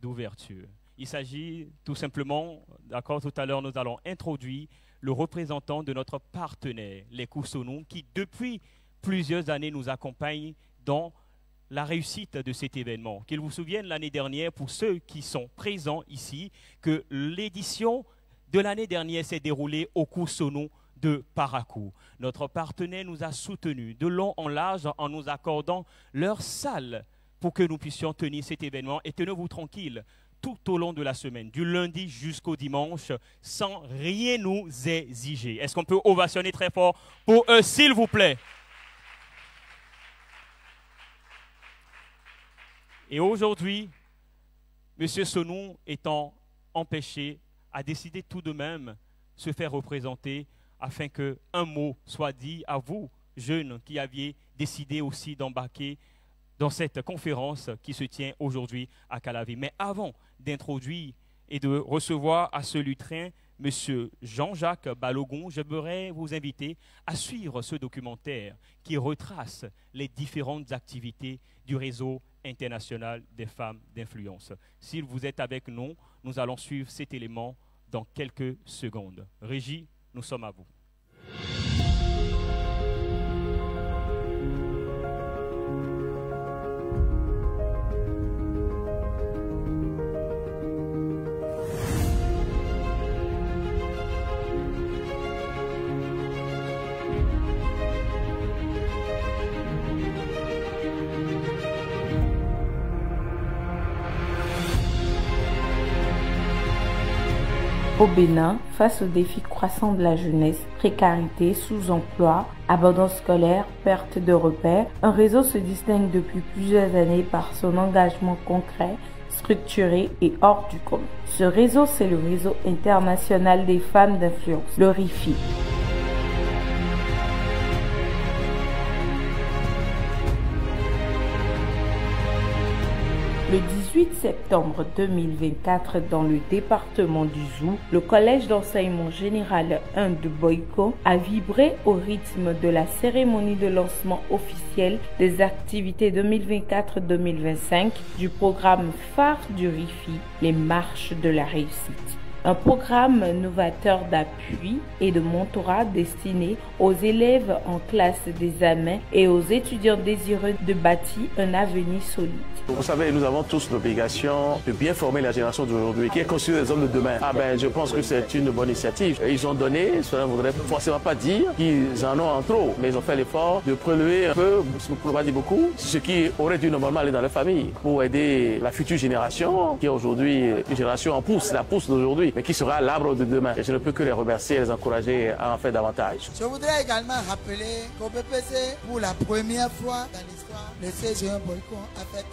d'ouverture. Il s'agit tout simplement, d'accord, tout à l'heure, nous allons introduire le représentant de notre partenaire, les Coussonou, qui depuis plusieurs années nous accompagnent dans la réussite de cet événement. Qu'ils vous souviennent l'année dernière, pour ceux qui sont présents ici, que l'édition de l'année dernière s'est déroulée au Coussonou de Parakou. Notre partenaire nous a soutenus de long en large en nous accordant leur salle pour que nous puissions tenir cet événement. Et tenez-vous tranquille, tout au long de la semaine, du lundi jusqu'au dimanche, sans rien nous exiger. Est-ce qu'on peut ovationner très fort pour eux, s'il vous plaît? Et aujourd'hui, M. Sonou étant empêché, a décidé tout de même se faire représenter afin qu'un mot soit dit à vous, jeunes, qui aviez décidé aussi d'embarquer dans cette conférence qui se tient aujourd'hui à Calavi. Mais avant d'introduire et de recevoir à ce lutrin M. Jean-Jacques Balogun, j'aimerais vous inviter à suivre ce documentaire qui retrace les différentes activités du réseau international des femmes d'influence. Si vous êtes avec nous, nous allons suivre cet élément dans quelques secondes. Régie, nous sommes à vous. Au Bénin, face aux défis croissants de la jeunesse, précarité, sous-emploi, abandon scolaire, perte de repères, un réseau se distingue depuis plusieurs années par son engagement concret, structuré et hors du commun. Ce réseau, c'est le réseau international des femmes d'influence, le RIFI. Le 18 septembre 2024, dans le département du Zou, le collège d'enseignement général 1 de Boyko a vibré au rythme de la cérémonie de lancement officiel des activités 2024-2025 du programme phare du RIFI, les marches de la réussite. Un programme novateur d'appui et de mentorat destiné aux élèves en classe d'examen et aux étudiants désireux de bâtir un avenir solide. Vous savez, nous avons tous l'obligation de bien former la génération d'aujourd'hui qui est constituée des hommes de demain. Je pense que c'est une bonne initiative. Ils ont donné, cela ne voudrait forcément pas dire qu'ils en ont en trop, mais ils ont fait l'effort de prélever un peu, pour ne pas dire beaucoup, ce qui aurait dû normalement aller dans la famille pour aider la future génération qui est aujourd'hui une génération en pousse, la pousse d'aujourd'hui, mais qui sera l'arbre de demain. Et je ne peux que les remercier et les encourager à en faire davantage. Je voudrais également rappeler qu'au BPC, pour la première fois dans l'histoire, le CGE Boyko a fait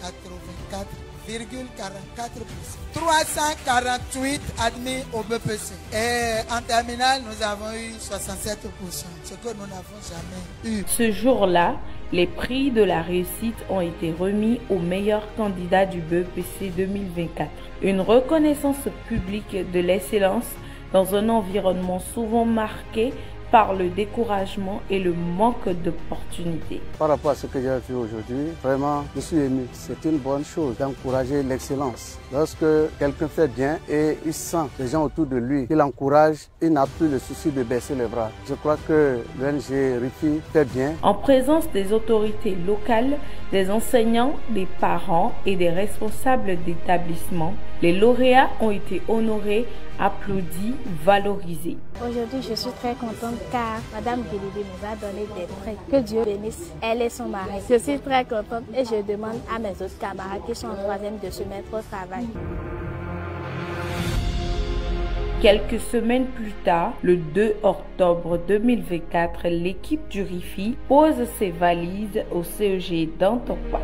84,44%. 348 admis au BPC. Et en terminale, nous avons eu 67%, ce que nous n'avons jamais eu. Ce jour-là, les prix de la réussite ont été remis aux meilleurs candidats du BEPC 2024. Une reconnaissance publique de l'excellence dans un environnement souvent marqué par le découragement et le manque d'opportunités. Par rapport à ce que j'ai vu aujourd'hui, vraiment, je suis ému. C'est une bonne chose d'encourager l'excellence. Lorsque quelqu'un fait bien et il sent les gens autour de lui, il encourage, il n'a plus le souci de baisser les bras. Je crois que l'ONG RIFI fait bien. En présence des autorités locales, des enseignants, des parents et des responsables d'établissements, les lauréats ont été honorés, applaudis, valorisés. Aujourd'hui, je suis très contente car Madame Guélébé nous a donné des prêts. Que Dieu bénisse elle et son mari. Je suis très contente et je demande à mes autres camarades qui sont en troisième de se mettre au travail. Quelques semaines plus tard, le 2 octobre 2024, l'équipe du RIFI pose ses valises au CEG d'Antokwa.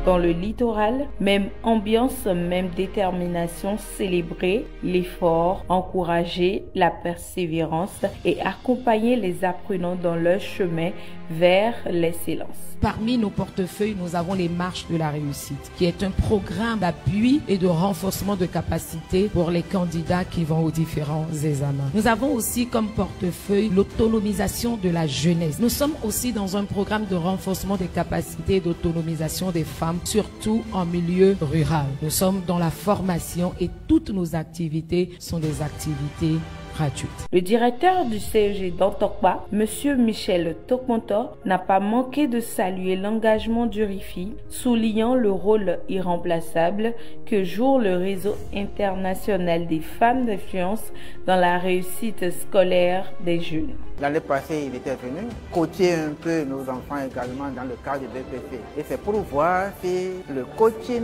dans le littoral. Même ambiance, même détermination, célébrer l'effort, encourager la persévérance et accompagner les apprenants dans leur chemin vers l'excellence. Parmi nos portefeuilles, nous avons les marches de la réussite, qui est un programme d'appui et de renforcement de capacité pour les candidats qui vont aux différents examens. Nous avons aussi comme portefeuille l'autonomisation de la jeunesse. Nous sommes aussi dans un programme de renforcement des capacités et d'autonomisation des femmes, surtout en milieu rural. Nous sommes dans la formation et toutes nos activités sont des activités gratuites. Le directeur du CEG d'Antokpa, M. Michel Tokmontor, n'a pas manqué de saluer l'engagement du RIFI, soulignant le rôle irremplaçable que joue le réseau international des femmes d'influence dans la réussite scolaire des jeunes. L'année passée, il était venu coacher un peu nos enfants également dans le cadre du BPP. Et c'est pour voir si le coaching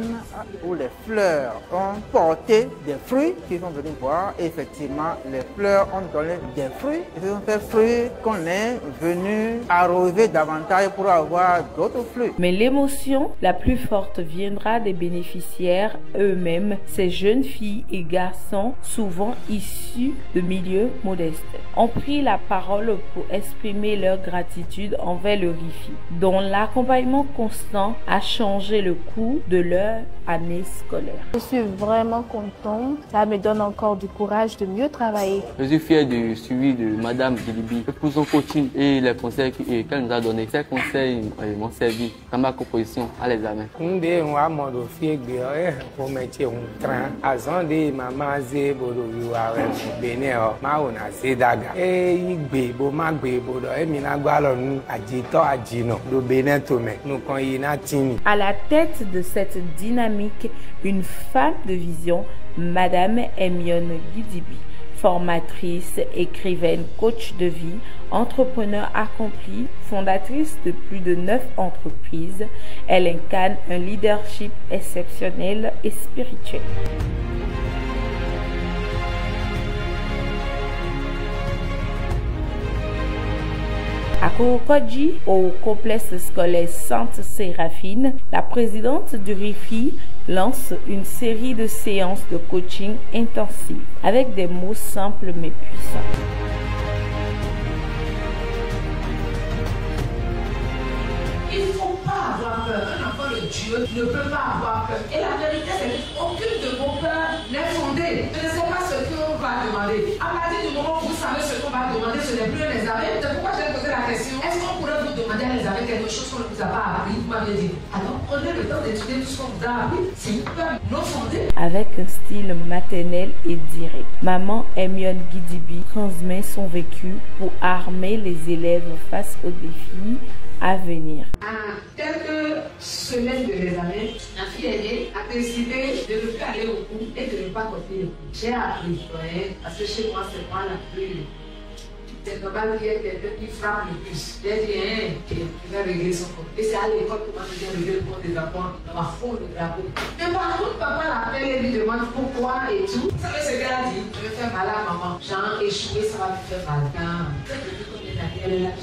ou les fleurs ont porté des fruits qu'ils sont venus voir. Et effectivement, les fleurs ont donné des fruits. Et ce sont ces fruits qu'on est venu arroser davantage pour avoir d'autres fruits. Mais l'émotion la plus forte viendra des bénéficiaires eux-mêmes, ces jeunes filles et garçons, souvent issus de milieux modestes, ont pris la parole pour exprimer leur gratitude envers le RIFI, dont l'accompagnement constant a changé le cours de leur année scolaire. Je suis vraiment contente, ça me donne encore du courage de mieux travailler. Je suis fier du suivi de Madame Dilibi pour son coaching et les conseils qu'elle nous a donnés. Ces conseils m'ont servi dans ma composition à l'examen. À la tête de cette dynamique, une femme de vision, Madame Emion Gidibi, formatrice, écrivaine, coach de vie, entrepreneur accomplie, fondatrice de plus de 9 entreprises, elle incarne un leadership exceptionnel et spirituel. À Kouroukodji, au complexe scolaire Sainte-Séraphine, la présidente du RIFI lance une série de séances de coaching intensives avec des mots simples mais puissants. Il ne faut pas avoir peur. Un enfant de Dieu ne peut pas avoir peur. Et la vérité, c'est qu'aucune de vos peurs n'est fondée. Je ne sais pas ce qu'on va demander. À partir du moment où vous savez ce qu'on va demander, ce n'est plus un examen. C'est pourquoi j'ai posé la question. Est-ce qu'on pourrait vous demander à l'examen quelque chose qu'on ne vous a pas appris? Vous m'avez dit. Alors prenez le temps d'étudier tout ce qu'on vous a appris. C'est une peur non fondée. Avec un style maternel et direct, Maman Emion Gidibi transmet son vécu pour armer les élèves face aux défis à venir. À quelques semaines de l'examen, la fille aînée a décidé de ne plus aller au cours et de ne pas copier le cours. J'ai appris, parce que chez moi, c'est moi la plus. C'est normal qu'il y ait quelqu'un qui frappe le plus. J'ai dit, il va régler son compte. Et c'est à l'école que moi, je viens régler le compte des enfants dans ma fond de drapeau. Mais par contre, papa l'appelle et lui demande pourquoi et tout. Vous savez ce qu'elle a dit? Je vais faire mal à maman. Jean, échoué, ça va me faire mal. C'est depuis combien d'années elle est là?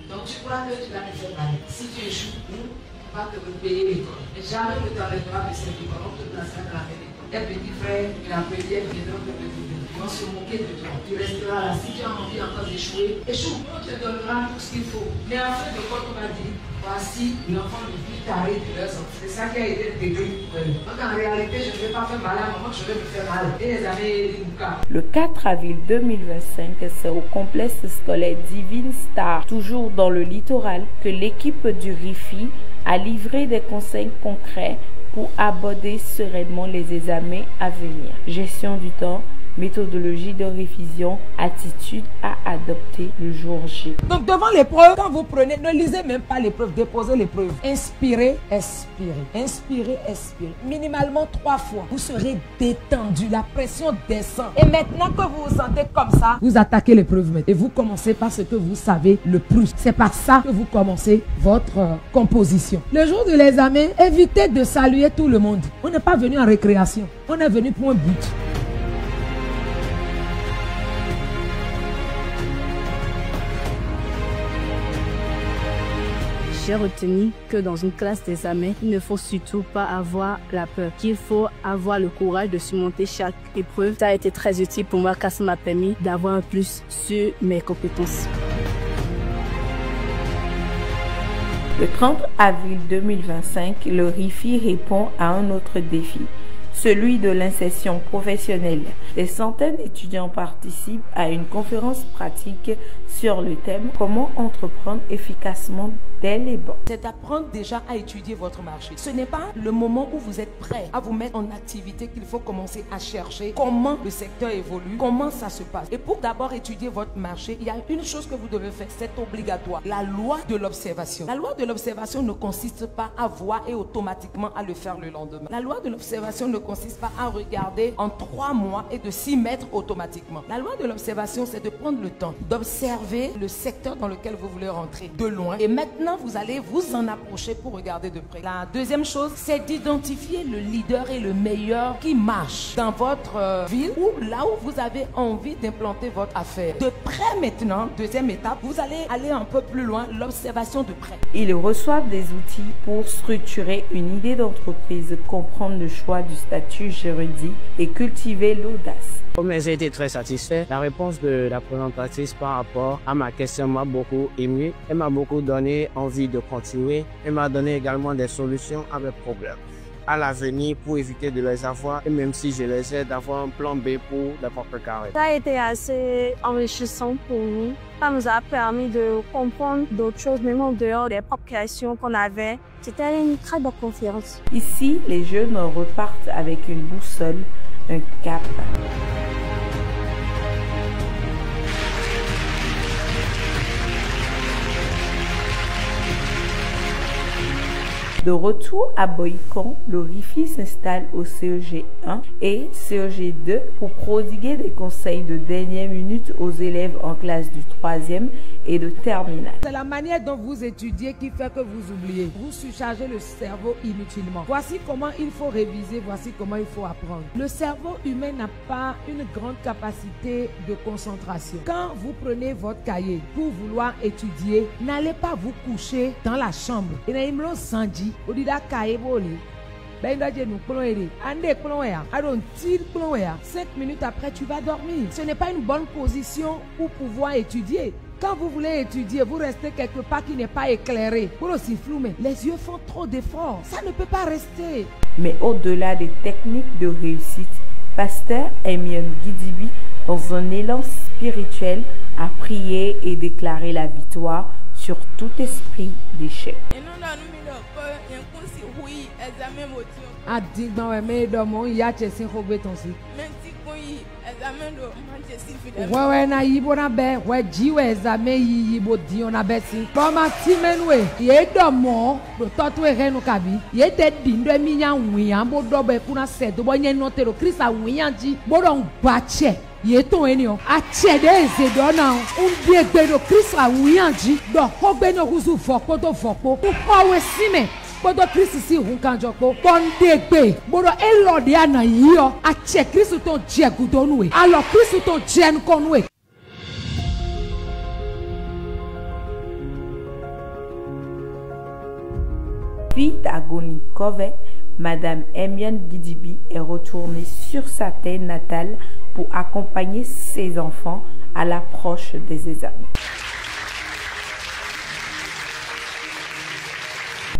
Donc tu crois que tu vas me faire mal. Si tu échoues, on va te payer l'école. Mais jamais ne t'arrêtera de cette école. On te placera dans la même école. Tes petits frères, la première viendront te dire. Ils vont se moquer de toi. Tu resteras là. Si tu as envie encore d'échouer, échoue. On te donnera tout ce qu'il faut. Mais en fin de compte, on va dire, voici l'enfant le plus taré de leurs enfants. C'est ça qui a été décrit pour elle. Donc en réalité, je ne vais pas faire mal à maman, je vais me faire mal. Et les années Limuka. Le 4 avril 2025, c'est au complexe scolaire Divine Star, toujours dans le littoral, que l'équipe du RIFI a livré des conseils concrets pour aborder sereinement les examens à venir. Gestion du temps, méthodologie de révision, attitude à adopter le jour J. Donc devant l'épreuve, quand vous prenez, ne lisez même pas l'épreuve, déposez l'épreuve. Inspirez, expirez. Inspirez, expirez. Minimalement 3 fois. Vous serez détendu, la pression descend. Et maintenant que vous vous sentez comme ça, vous attaquez l'épreuve. Et vous commencez par ce que vous savez le plus. C'est par ça que vous commencez votre composition. Le jour de l'examen, évitez de saluer tout le monde. On n'est pas venu en récréation. On est venu pour un but. j'ai retenu que dans une classe d'examen, il ne faut surtout pas avoir la peur, qu'il faut avoir le courage de surmonter chaque épreuve. Ça a été très utile pour moi car ça m'a permis d'avoir un plus sur mes compétences. Le 30 avril 2025, le RIFI répond à un autre défi, celui de l'insertion professionnelle. Des centaines d'étudiants participent à une conférence pratique sur le thème « Comment entreprendre efficacement dès les bancs ». C'est d'apprendre déjà à étudier votre marché. Ce n'est pas le moment où vous êtes prêt à vous mettre en activité qu'il faut commencer à chercher comment le secteur évolue, comment ça se passe. Et pour d'abord étudier votre marché, il y a une chose que vous devez faire, c'est obligatoire. La loi de l'observation. La loi de l'observation ne consiste pas à voir et automatiquement à le faire le lendemain. La loi de l'observation ne consiste pas à regarder en 3 mois et de s'y mettre automatiquement. La loi de l'observation, c'est de prendre le temps d'observer le secteur dans lequel vous voulez rentrer de loin. Et maintenant, vous allez vous en approcher pour regarder de près. La deuxième chose, c'est d'identifier le leader et le meilleur qui marche dans votre ville ou là où vous avez envie d'implanter votre affaire. De près maintenant, deuxième étape, vous allez aller un peu plus loin, l'observation de près. Ils reçoivent des outils pour structurer une idée d'entreprise, comprendre le choix du statut juridique et cultiver l'audace. Comme j'ai été très satisfait, la réponse de la présentatrice par rapport à ma question m'a beaucoup ému. Elle m'a beaucoup donné envie de continuer. Elle m'a donné également des solutions à mes problèmes à l'avenir pour éviter de les avoir et même si je les ai d'avoir un plan B pour les propres carrés. Ça a été assez enrichissant pour nous. Ça nous a permis de comprendre d'autres choses, même en dehors des propres questions qu'on avait. C'était une très bonne conférence. Ici, les jeunes repartent avec une boussole, un cap. De retour à Boycon, le RIFI s'installe au CEG 1 et CEG 2 pour prodiguer des conseils de dernière minute aux élèves en classe du 3e et de terminale. C'est la manière dont vous étudiez qui fait que vous oubliez. Vous surchargez le cerveau inutilement. Voici comment il faut réviser, voici comment il faut apprendre. Le cerveau humain n'a pas une grande capacité de concentration. Quand vous prenez votre cahier pour vouloir étudier, n'allez pas vous coucher dans la chambre. Et n'aimons sandi. 5 minutes après, tu vas dormir. Ce n'est pas une bonne position pour pouvoir étudier. Quand vous voulez étudier, vous restez quelque part qui n'est pas éclairé. Les yeux font trop d'efforts. Ça ne peut pas rester. Mais au-delà des techniques de réussite, Pasteur Emion Gidibi, dans un élan spirituel, a prié et déclaré la victoire sur tout esprit d'échec. Ouais na yibo na be we jiwe examen yibo di ona be si boma timenwe ye domo do totu erenu kabi ye te dindo emi nya wian bo do be kuna se do bo nye notero krista wian ji bo do gbache ye ton eni o a che de ze do na un bi egbe do krista wian ji do hogbe no kuzu foko to foko ku howe sime bodo Kristi si hun kanjoko bondegbe bodo elode ana yiyo a che Kristi ton jegudonwe alo Kristi ton jen konwe. Puis à Golikove, Madame Emion Gidibi est retournée sur sa terre natale pour accompagner ses enfants à l'approche des examens.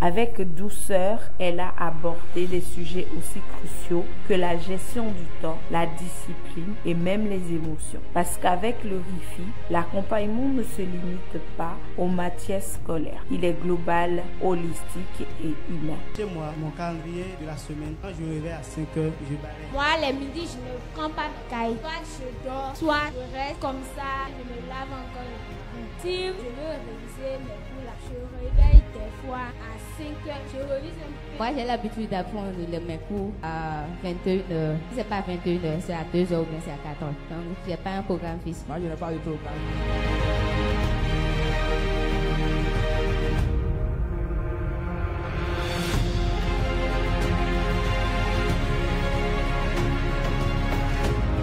Avec douceur, elle a abordé des sujets aussi cruciaux que la gestion du temps, la discipline et même les émotions. Parce qu'avec le RIFI, l'accompagnement ne se limite pas aux matières scolaires. Il est global, holistique et humain. Chez moi, mon calendrier de la semaine, quand je me réveille à 5 heures, je balaye. Moi, les midis, je ne prends pas de cahier. Soit je dors, soit je reste comme ça, je me lave encore le bout. Si je veux réviser mes cours là, je réveille des fois à 5 heures, je révise un peu. Moi, j'ai l'habitude d'apprendre mes cours à 21h. Si ce n'est pas à 21h, c'est à 2h ou bien c'est à 14h. Donc, je n'ai pas un programme fixe. Moi, je n'ai pas de programme.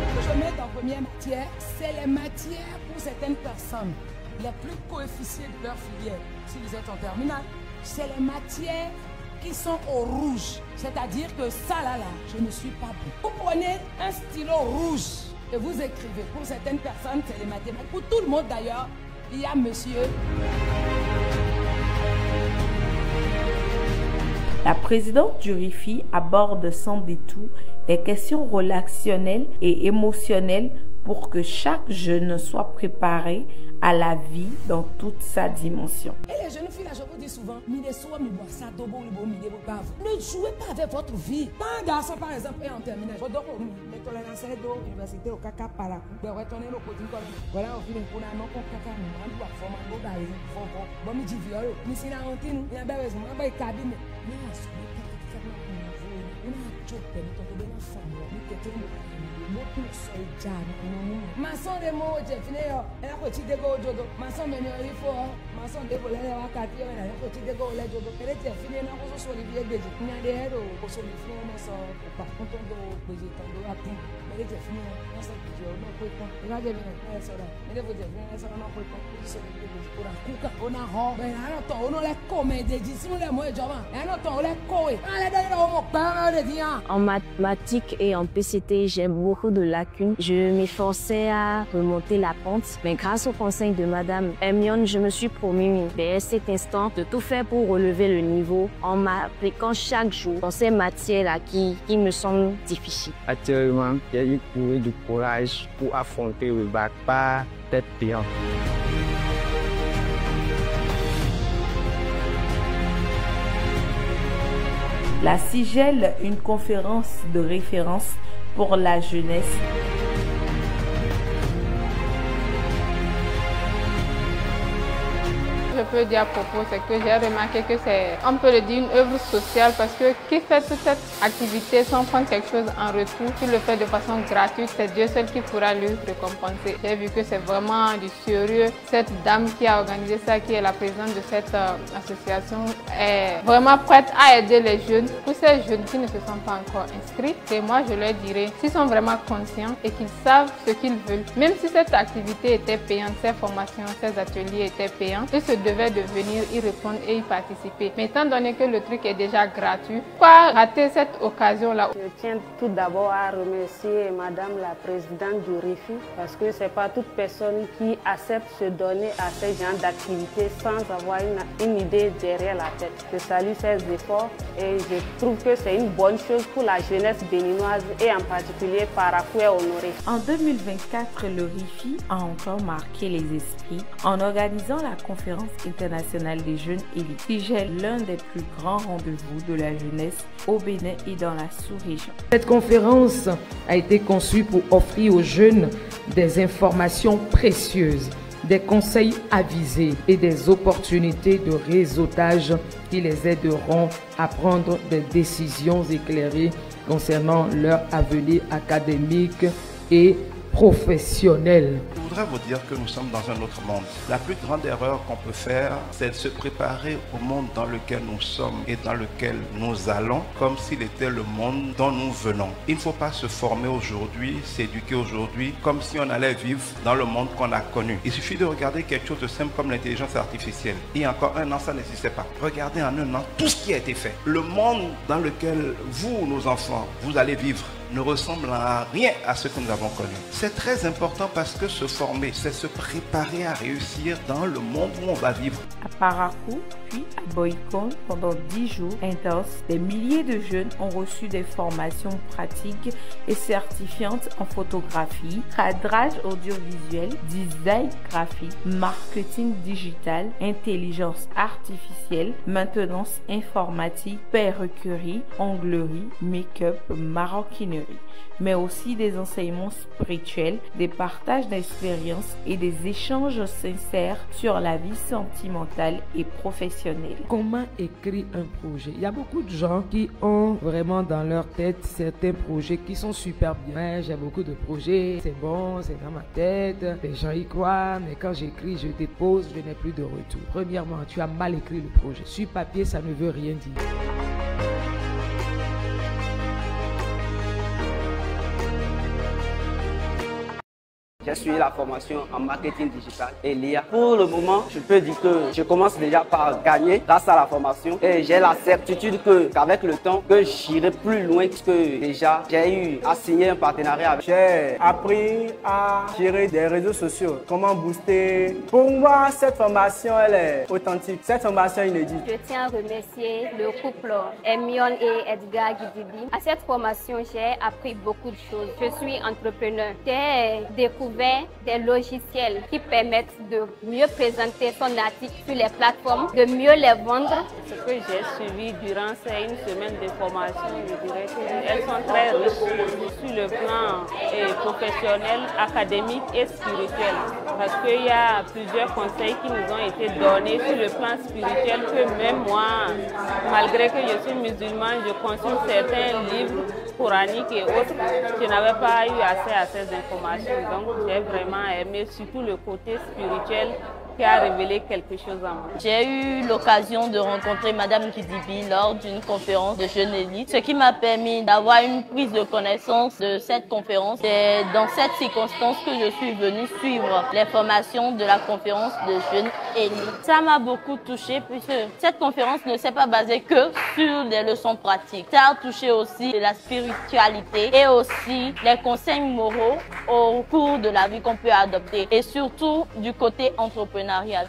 Ce que je mets en première matière, c'est les matières pour certaines personnes les plus coefficients de leur filière. Si vous êtes en terminale, c'est les matières qui sont au rouge. C'est-à-dire que ça là, je ne suis pas bon. Vous prenez un stylo rouge et vous écrivez. Pour certaines personnes, c'est les mathématiques. Pour tout le monde d'ailleurs, il y a monsieur. La présidente du RIFI aborde sans détour les questions relationnelles et émotionnelles pour que chaque jeune soit préparé à la vie dans toute sa dimension. Et les jeunes filles, là, je vous dis souvent, ne jouez pas avec votre vie. Quand un garçon, par exemple, est en terminale, maçon de mo je fine yo ela ko ti de go jodo maçon me yo ifo maçon de bole ya wakati yo ela ko ti de go le jodo ele ti fine na ko so ni bi egbeji ni ade ero ko so ni fine mo so pa ko to do gbeji to do atin ele ti fine na so bi yo no ko tan ila je bi na so da ele bo je fine so no ko tan so ni bi egbeji ora kuka ona ho be na no to ono le ko me de ji sinu le mo ejoba e no to le ko e ale de no mo pa de dia. En mathématiques et en PCT, j'ai beaucoup de lacunes. Je m'efforçais à remonter la pente, mais grâce au conseil de Madame Hermione, je me suis promis dès cet instant de tout faire pour relever le niveau en m'appliquant chaque jour dans ces matières-là qui me semblent difficiles. Actuellement, j'ai eu du courage pour affronter le bac, pas tête payante. La CIGEL, une conférence de référence pour la jeunesse. Je peux dire à propos, c'est que j'ai remarqué que c'est, on peut le dire, une œuvre sociale parce que qui fait toute cette activité sans prendre quelque chose en retour, qui le fait de façon gratuite, c'est Dieu seul qui pourra lui récompenser. J'ai vu que c'est vraiment du sérieux. Cette dame qui a organisé ça, qui est la présidente de cette association, est vraiment prête à aider les jeunes. Pour ces jeunes qui ne se sont pas encore inscrits, et moi je leur dirais, s'ils sont vraiment conscients et qu'ils savent ce qu'ils veulent, même si cette activité était payante, ces formations, ces ateliers étaient payants, ils se devaient de venir y répondre et y participer. Mais étant donné que le truc est déjà gratuit, pas rater cette occasion-là. Je tiens tout d'abord à remercier Madame la présidente du RIFI parce que c'est pas toute personne qui accepte se donner à ce genre d'activité sans avoir une idée derrière la tête. Je salue ces efforts et je trouve que c'est une bonne chose pour la jeunesse béninoise et en particulier Parakou Honoré. En 2024, le RIFI a encore marqué les esprits en organisant la conférence internationale des jeunes élites, qui est l'un des plus grands rendez-vous de la jeunesse au Bénin et dans la sous-région. Cette conférence a été conçue pour offrir aux jeunes des informations précieuses, des conseils avisés et des opportunités de réseautage qui les aideront à prendre des décisions éclairées concernant leur avenir académique et professionnel. Je voudrais vous dire que nous sommes dans un autre monde. La plus grande erreur qu'on peut faire, c'est de se préparer au monde dans lequel nous sommes et dans lequel nous allons, comme s'il était le monde dont nous venons. Il ne faut pas se former aujourd'hui, s'éduquer aujourd'hui, comme si on allait vivre dans le monde qu'on a connu. Il suffit de regarder quelque chose de simple comme l'intelligence artificielle. Il y a encore un an, ça n'existait pas. Regardez en un an tout ce qui a été fait. Le monde dans lequel vous, nos enfants, vous allez vivre, ne ressemble à rien à ce que nous avons connu. C'est très important parce que se former, c'est se préparer à réussir dans le monde où on va vivre. À Parakou, puis à Boycon, pendant 10 jours intenses, des milliers de jeunes ont reçu des formations pratiques et certifiantes en photographie, cadrage audiovisuel, design graphique, marketing digital, intelligence artificielle, maintenance informatique, perruquerie, onglerie, make-up, maroquinerie, mais aussi des enseignements spirituels, des partages d'expériences et des échanges sincères sur la vie sentimentale et professionnelle. Comment écrire un projet? Il y a beaucoup de gens qui ont vraiment dans leur tête certains projets qui sont super bien. Ouais, j'ai beaucoup de projets, c'est bon, c'est dans ma tête, les gens y croient, mais quand j'écris, je dépose, je n'ai plus de retour. Premièrement, tu as mal écrit le projet. Sur papier, ça ne veut rien dire. J'ai suivi la formation en marketing digital et l'IA. Pour le moment, je peux dire que je commence déjà par gagner grâce à la formation et j'ai la certitude qu'avec le temps, que j'irai plus loin que déjà j'ai eu à signer un partenariat avec. J'ai appris à gérer des réseaux sociaux, comment booster. Pour moi, cette formation, elle est authentique. Cette formation inédite. Je tiens à remercier le couple Hermione et Edgar Guidibi. À cette formation, j'ai appris beaucoup de choses. Je suis entrepreneur. J'ai découvert des logiciels qui permettent de mieux présenter son article sur les plateformes, de mieux les vendre. Ce que j'ai suivi durant ces une semaine de formation, je dirais qu'elles sont très riches sur le plan professionnel, académique et spirituel. Parce qu'il y a plusieurs conseils qui nous ont été donnés sur le plan spirituel que même moi, malgré que je suis musulmane, je consulte certains livres coraniques et autres, je n'avais pas eu accès à ces informations. Donc j'ai vraiment aimé surtout le côté spirituel qui a révélé quelque chose en moi. J'ai eu l'occasion de rencontrer Madame Kidibi lors d'une conférence de jeunes élites, ce qui m'a permis d'avoir une prise de connaissance de cette conférence. C'est dans cette circonstance que je suis venue suivre les formations de la conférence de jeunes élites. Ça m'a beaucoup touchée puisque cette conférence ne s'est pas basée que sur des leçons pratiques. Ça a touché aussi la spiritualité et aussi les conseils moraux au cours de la vie qu'on peut adopter et surtout du côté entrepreneurial.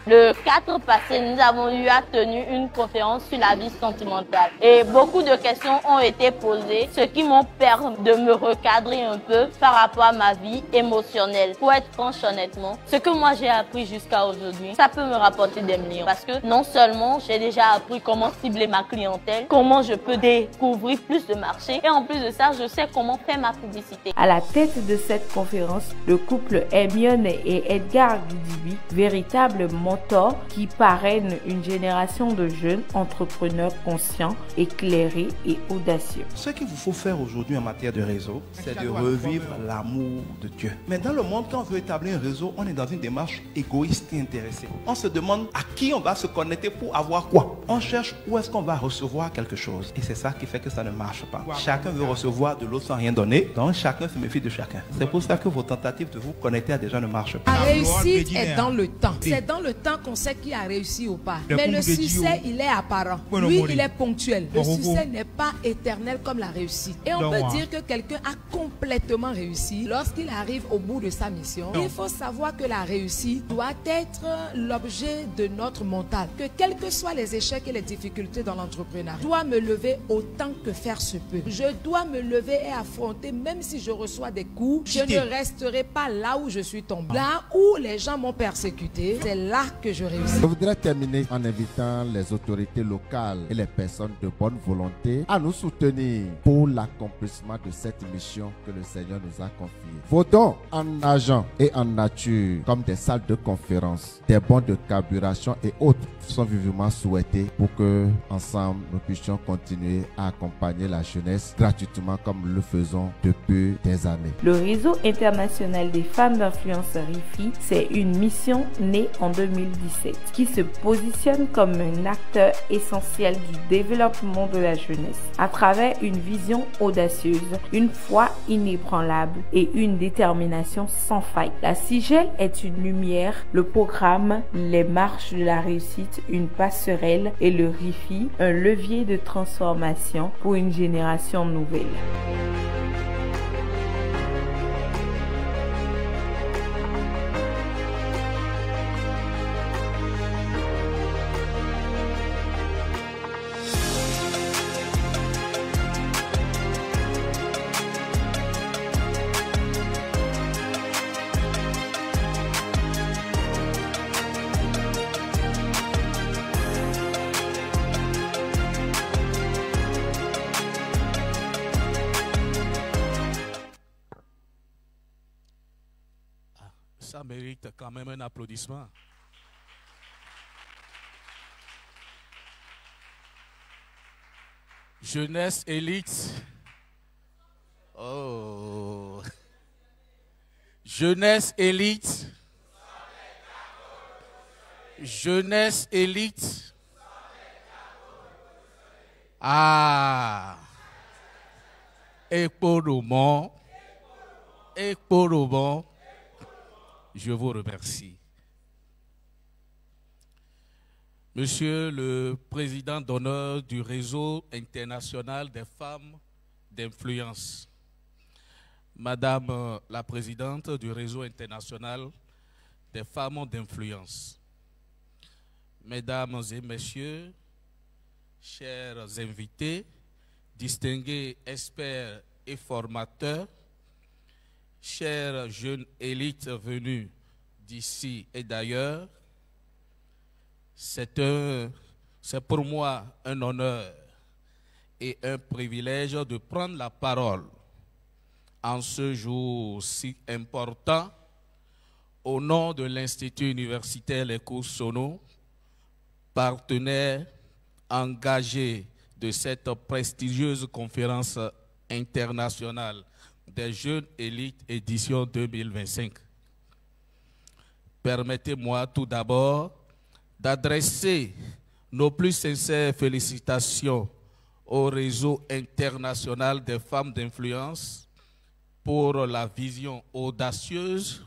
Le 4 passé, nous avons eu à tenir une conférence sur la vie sentimentale et beaucoup de questions ont été posées, ce qui m'ont permis de me recadrer un peu par rapport à ma vie émotionnelle. Pour être franche honnêtement, ce que moi j'ai appris jusqu'à aujourd'hui, ça peut me rapporter des millions parce que non seulement j'ai déjà appris comment cibler ma clientèle, comment je peux découvrir plus de marché et en plus de ça, je sais comment faire ma publicité. À la tête de cette conférence, le couple Hermione et Edgar Guidibi, véritable mentor qui parraine une génération de jeunes entrepreneurs conscients, éclairés et audacieux. Ce qu'il vous faut faire aujourd'hui en matière de réseau, c'est de revivre l'amour de Dieu. Mais dans le monde, quand on veut établir un réseau, on est dans une démarche égoïste et intéressée. On se demande à qui on va se connecter pour avoir quoi. On cherche où est-ce qu'on va recevoir quelque chose. Et c'est ça qui fait que ça ne marche pas. Chacun veut recevoir de l'autre sans rien donner, donc chacun se méfie de chacun. C'est pour ça que vos tentatives de vous connecter à des gens ne marchent pas. La réussite est dans le temps. C'est dans le temps qu'on sait qui a réussi ou pas. Mais le succès, il est apparent. Lui, il est ponctuel. Le succès n'est pas éternel comme la réussite. Et on peut dire que quelqu'un a complètement réussi lorsqu'il arrive au bout de sa mission. Il faut savoir que la réussite doit être l'objet de notre mental. Que quels que soient les échecs et les difficultés dans l'entrepreneuriat, je dois me lever autant que faire se peut. Je dois me lever et affronter, même si je reçois des coups, je ne resterai pas là où je suis tombé. Là où les gens m'ont persécuté, c'est là que je réussis. Je voudrais terminer en invitant les autorités locales et les personnes de bonne volonté à nous soutenir pour l'accomplissement de cette mission que le Seigneur nous a confiée. Vos dons en argent et en nature, comme des salles de conférence, des bons de carburation et autres, sont vivement souhaités pour que, ensemble, nous puissions continuer à accompagner la jeunesse gratuitement comme nous le faisons depuis des années. Le réseau international des femmes d'influence RIFI, c'est une mission née en 2017 qui se positionne comme un acteur essentiel du développement de la jeunesse à travers une vision audacieuse, une foi inébranlable et une détermination sans faille. La CIGEL est une lumière, le programme Les Marches de la Réussite, une passerelle et le RIFI, un levier de transformation pour une génération nouvelle. Ça mérite quand même un applaudissement. Jeunesse élite. Oh. Jeunesse élite. Jeunesse élite. Ah. Ekporomo. Ekporomo. je vous remercie. Monsieur le Président d'honneur du Réseau international des femmes d'influence, Madame la Présidente du Réseau international des femmes d'influence, Mesdames et Messieurs, chers invités, distingués experts et formateurs, chers jeunes élites venus d'ici et d'ailleurs, c'est pour moi un honneur et un privilège de prendre la parole en ce jour si important au nom de l'Institut universitaire Les Cours Sono, partenaire engagé de cette prestigieuse conférence internationale des jeunes élites édition 2025. Permettez-moi tout d'abord d'adresser nos plus sincères félicitations au Réseau international des femmes d'influence pour la vision audacieuse,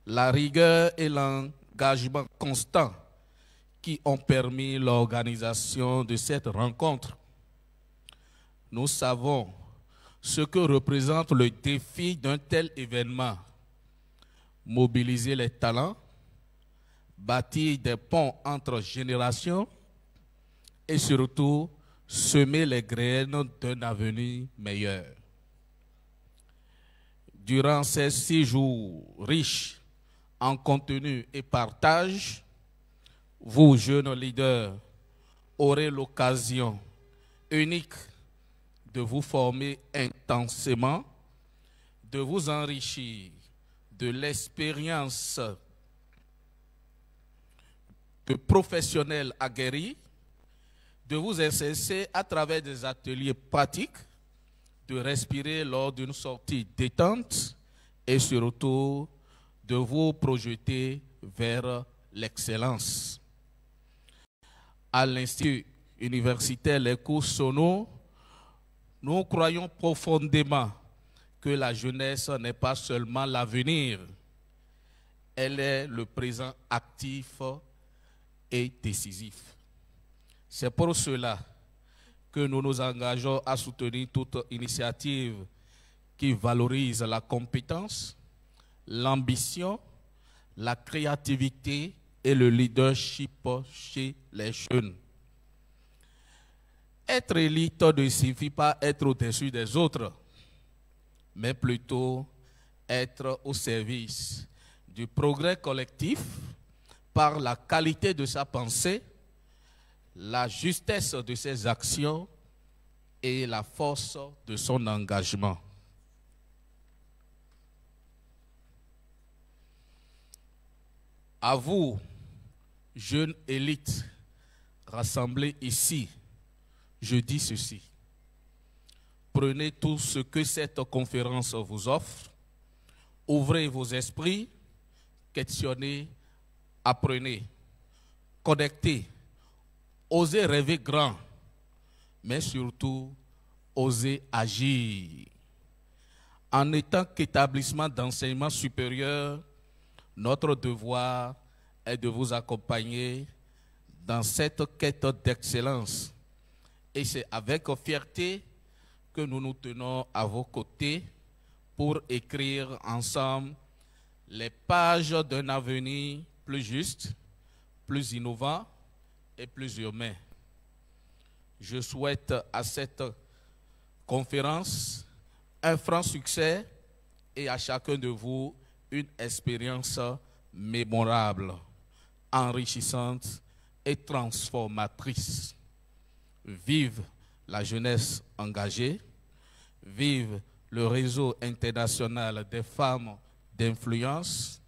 la rigueur et l'engagement constant qui ont permis l'organisation de cette rencontre. Nous savons ce que représente le défi d'un tel événement: mobiliser les talents, bâtir des ponts entre générations et surtout semer les graines d'un avenir meilleur. Durant ces 6 jours riches en contenu et partage, vous, jeunes leaders, aurez l'occasion unique de vous former intensément, de vous enrichir de l'expérience de professionnels aguerris, de vous exercer à travers des ateliers pratiques, de respirer lors d'une sortie détente et surtout de vous projeter vers l'excellence. À l'Institut universitaire Les Cours Sono, nous croyons profondément que la jeunesse n'est pas seulement l'avenir, elle est le présent actif et décisif. C'est pour cela que nous nous engageons à soutenir toute initiative qui valorise la compétence, l'ambition, la créativité et le leadership chez les jeunes. Être élite ne signifie pas être au-dessus des autres, mais plutôt être au service du progrès collectif par la qualité de sa pensée, la justesse de ses actions et la force de son engagement. À vous, jeunes élites rassemblées ici, je dis ceci: prenez tout ce que cette conférence vous offre, ouvrez vos esprits, questionnez, apprenez, connectez, osez rêver grand, mais surtout osez agir. En étant qu'établissement d'enseignement supérieur, notre devoir est de vous accompagner dans cette quête d'excellence. Et c'est avec fierté que nous nous tenons à vos côtés pour écrire ensemble les pages d'un avenir plus juste, plus innovant et plus humain. Je souhaite à cette conférence un franc succès et à chacun de vous une expérience mémorable, enrichissante et transformatrice. Vive la jeunesse engagée, vive le réseau international des femmes d'influence,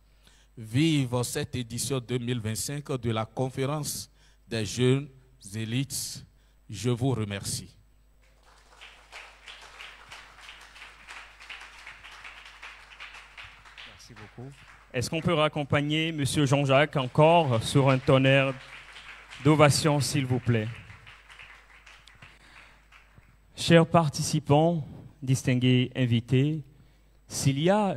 vive cette édition 2025 de la conférence des jeunes élites. Je vous remercie. Merci beaucoup. Est-ce qu'on peut raccompagner M. Jean-Jacques encore sur un tonnerre d'ovation, s'il vous plaît? Chers participants, distingués invités, s'il y a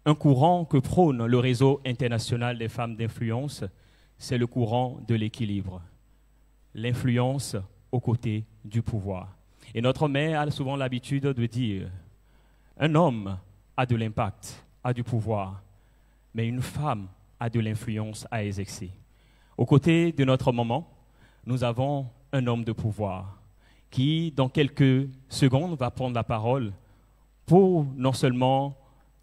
Un courant que prône le réseau international des femmes d'influence, c'est le courant de l'équilibre. L'influence aux côtés du pouvoir. Et notre mère a souvent l'habitude de dire, un homme a de l'impact, a du pouvoir, mais une femme a de l'influence à exercer. Aux côtés de notre maman, nous avons un homme de pouvoir qui, dans quelques secondes, va prendre la parole pour non seulement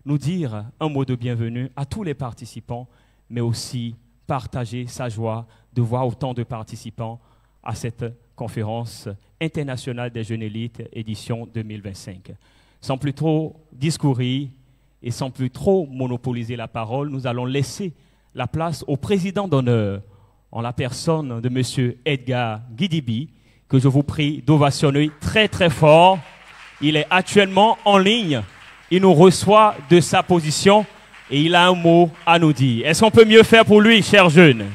nous dire un mot de bienvenue à tous les participants, mais aussi partager sa joie de voir autant de participants à cette conférence internationale des jeunes élites, édition 2025. Sans plus trop discourir et sans plus trop monopoliser la parole, nous allons laisser la place au président d'honneur, en la personne de M. Edgar Gidibi, que je vous prie d'ovationner très très fort. Il est actuellement en ligne, il nous reçoit de sa position et il a un mot à nous dire. Est-ce qu'on peut mieux faire pour lui, chers jeunes?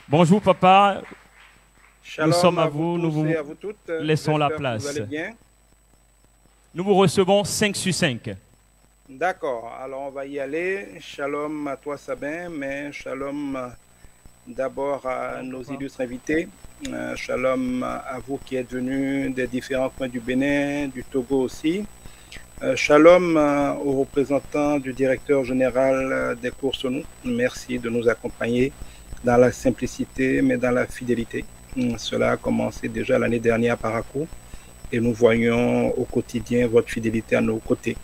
Bonjour papa, Shalom, nous sommes à vous, nous vous et à vous toutes. laissons la J'espère que place. vous allez bien. Nous vous recevons 5 sur 5. D'accord, alors on va y aller. Shalom à toi Sabin, mais shalom d'abord à nos illustres invités. Shalom à vous qui êtes venus des différents coins du Bénin, du Togo aussi. Shalom aux représentants du directeur général des cours Sonou. Merci de nous accompagner dans la simplicité, mais dans la fidélité. Cela a commencé déjà l'année dernière par Parakou et nous voyons au quotidien votre fidélité à nos côtés.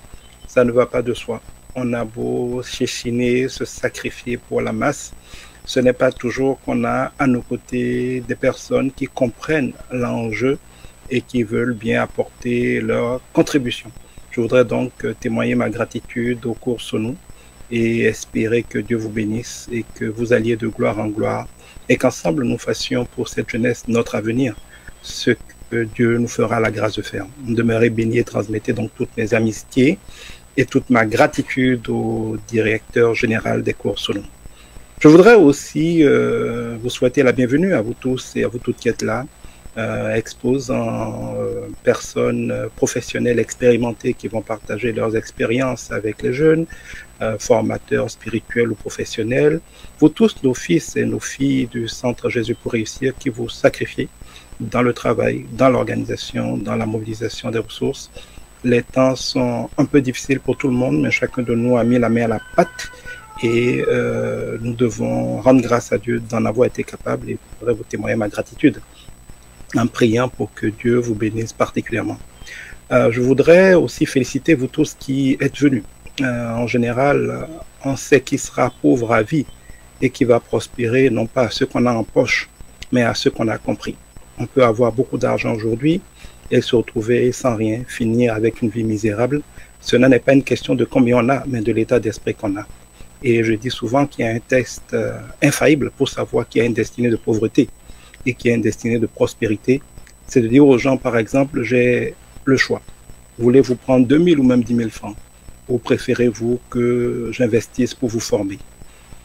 Ça ne va pas de soi. On a beau chéchiner, se sacrifier pour la masse, ce n'est pas toujours qu'on a à nos côtés des personnes qui comprennent l'enjeu et qui veulent bien apporter leur contribution. Je voudrais donc témoigner ma gratitude au cours Sonou et espérer que Dieu vous bénisse et que vous alliez de gloire en gloire et qu'ensemble nous fassions pour cette jeunesse notre avenir, ce que Dieu nous fera la grâce de faire. Demeurez bénis et transmettez donc toutes mes amitiés et toute ma gratitude au directeur général des cours Sonou. Je voudrais aussi vous souhaiter la bienvenue à vous tous et à vous toutes qui êtes là, exposant personnes professionnelles expérimentées qui vont partager leurs expériences avec les jeunes, formateurs spirituels ou professionnels, vous tous, nos fils et nos filles du Centre Jésus pour réussir, qui vous sacrifiez dans le travail, dans l'organisation, dans la mobilisation des ressources. Les temps sont un peu difficiles pour tout le monde, mais chacun de nous a mis la main à la pâte et nous devons rendre grâce à Dieu d'en avoir été capable et je voudrais vous témoigner ma gratitude en priant pour que Dieu vous bénisse particulièrement. Je voudrais aussi féliciter vous tous qui êtes venus. En général, on sait qui sera pauvre à vie et qui va prospérer non pas à ceux qu'on a en poche, mais à ceux qu'on a compris. On peut avoir beaucoup d'argent aujourd'hui et se retrouver sans rien, finir avec une vie misérable. Cela n'est pas une question de combien on a, mais de l'état d'esprit qu'on a. Et je dis souvent qu'il y a un test infaillible pour savoir qui a une destinée de pauvreté et qui a une destinée de prospérité. C'est de dire aux gens, par exemple, j'ai le choix. Voulez-vous prendre 2 000 ou même 10 000 francs? Ou préférez-vous que j'investisse pour vous former?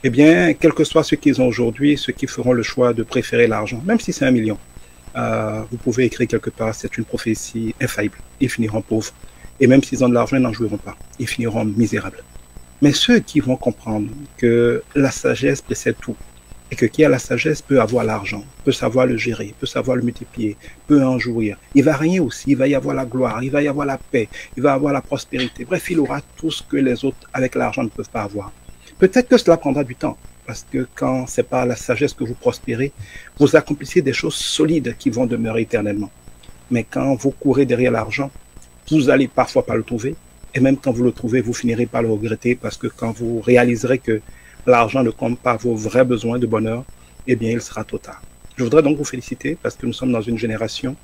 Eh bien, quel que soit ce qu'ils ont aujourd'hui, ceux qui feront le choix de préférer l'argent, même si c'est 1 million, vous pouvez écrire quelque part, c'est une prophétie infaillible. Ils finiront pauvres. Et même s'ils ont de l'argent, ils n'en joueront pas. Ils finiront misérables. Mais ceux qui vont comprendre que la sagesse précède tout, et que qui a la sagesse peut avoir l'argent, peut savoir le gérer, peut savoir le multiplier, peut en jouir. Il va régner aussi, il va y avoir la gloire, il va y avoir la paix, il va y avoir la prospérité. Bref, il aura tout ce que les autres avec l'argent ne peuvent pas avoir. Peut-être que cela prendra du temps, parce que quand c'est par la sagesse que vous prospérez, vous accomplissez des choses solides qui vont demeurer éternellement. Mais quand vous courez derrière l'argent, vous allez parfois pas le trouver, et même quand vous le trouvez, vous finirez par le regretter, parce que quand vous réaliserez que l'argent ne compte pas vos vrais besoins de bonheur, eh bien, il sera trop tard. Je voudrais donc vous féliciter parce que nous sommes dans une génération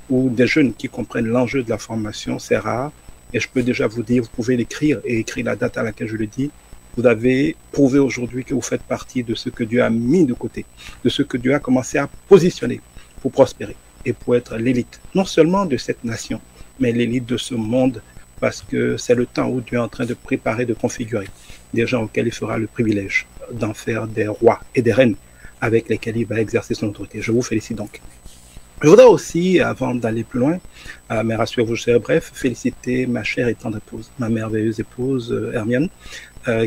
où des jeunes qui comprennent l'enjeu de la formation, c'est rare. Et je peux déjà vous dire, vous pouvez l'écrire et écrire la date à laquelle je le dis. Vous avez prouvé aujourd'hui que vous faites partie de ce que Dieu a mis de côté, de ce que Dieu a commencé à positionner pour prospérer et pour être l'élite, non seulement de cette nation, mais l'élite de ce monde, parce que c'est le temps où Dieu est en train de préparer, de configurer des gens auxquels il fera le privilège d'en faire des rois et des reines avec lesquels il va exercer son autorité. Je vous félicite donc. Je voudrais aussi, avant d'aller plus loin, mais rassurez-vous, je serai bref, féliciter ma chère et tendre épouse, ma merveilleuse épouse Hermione,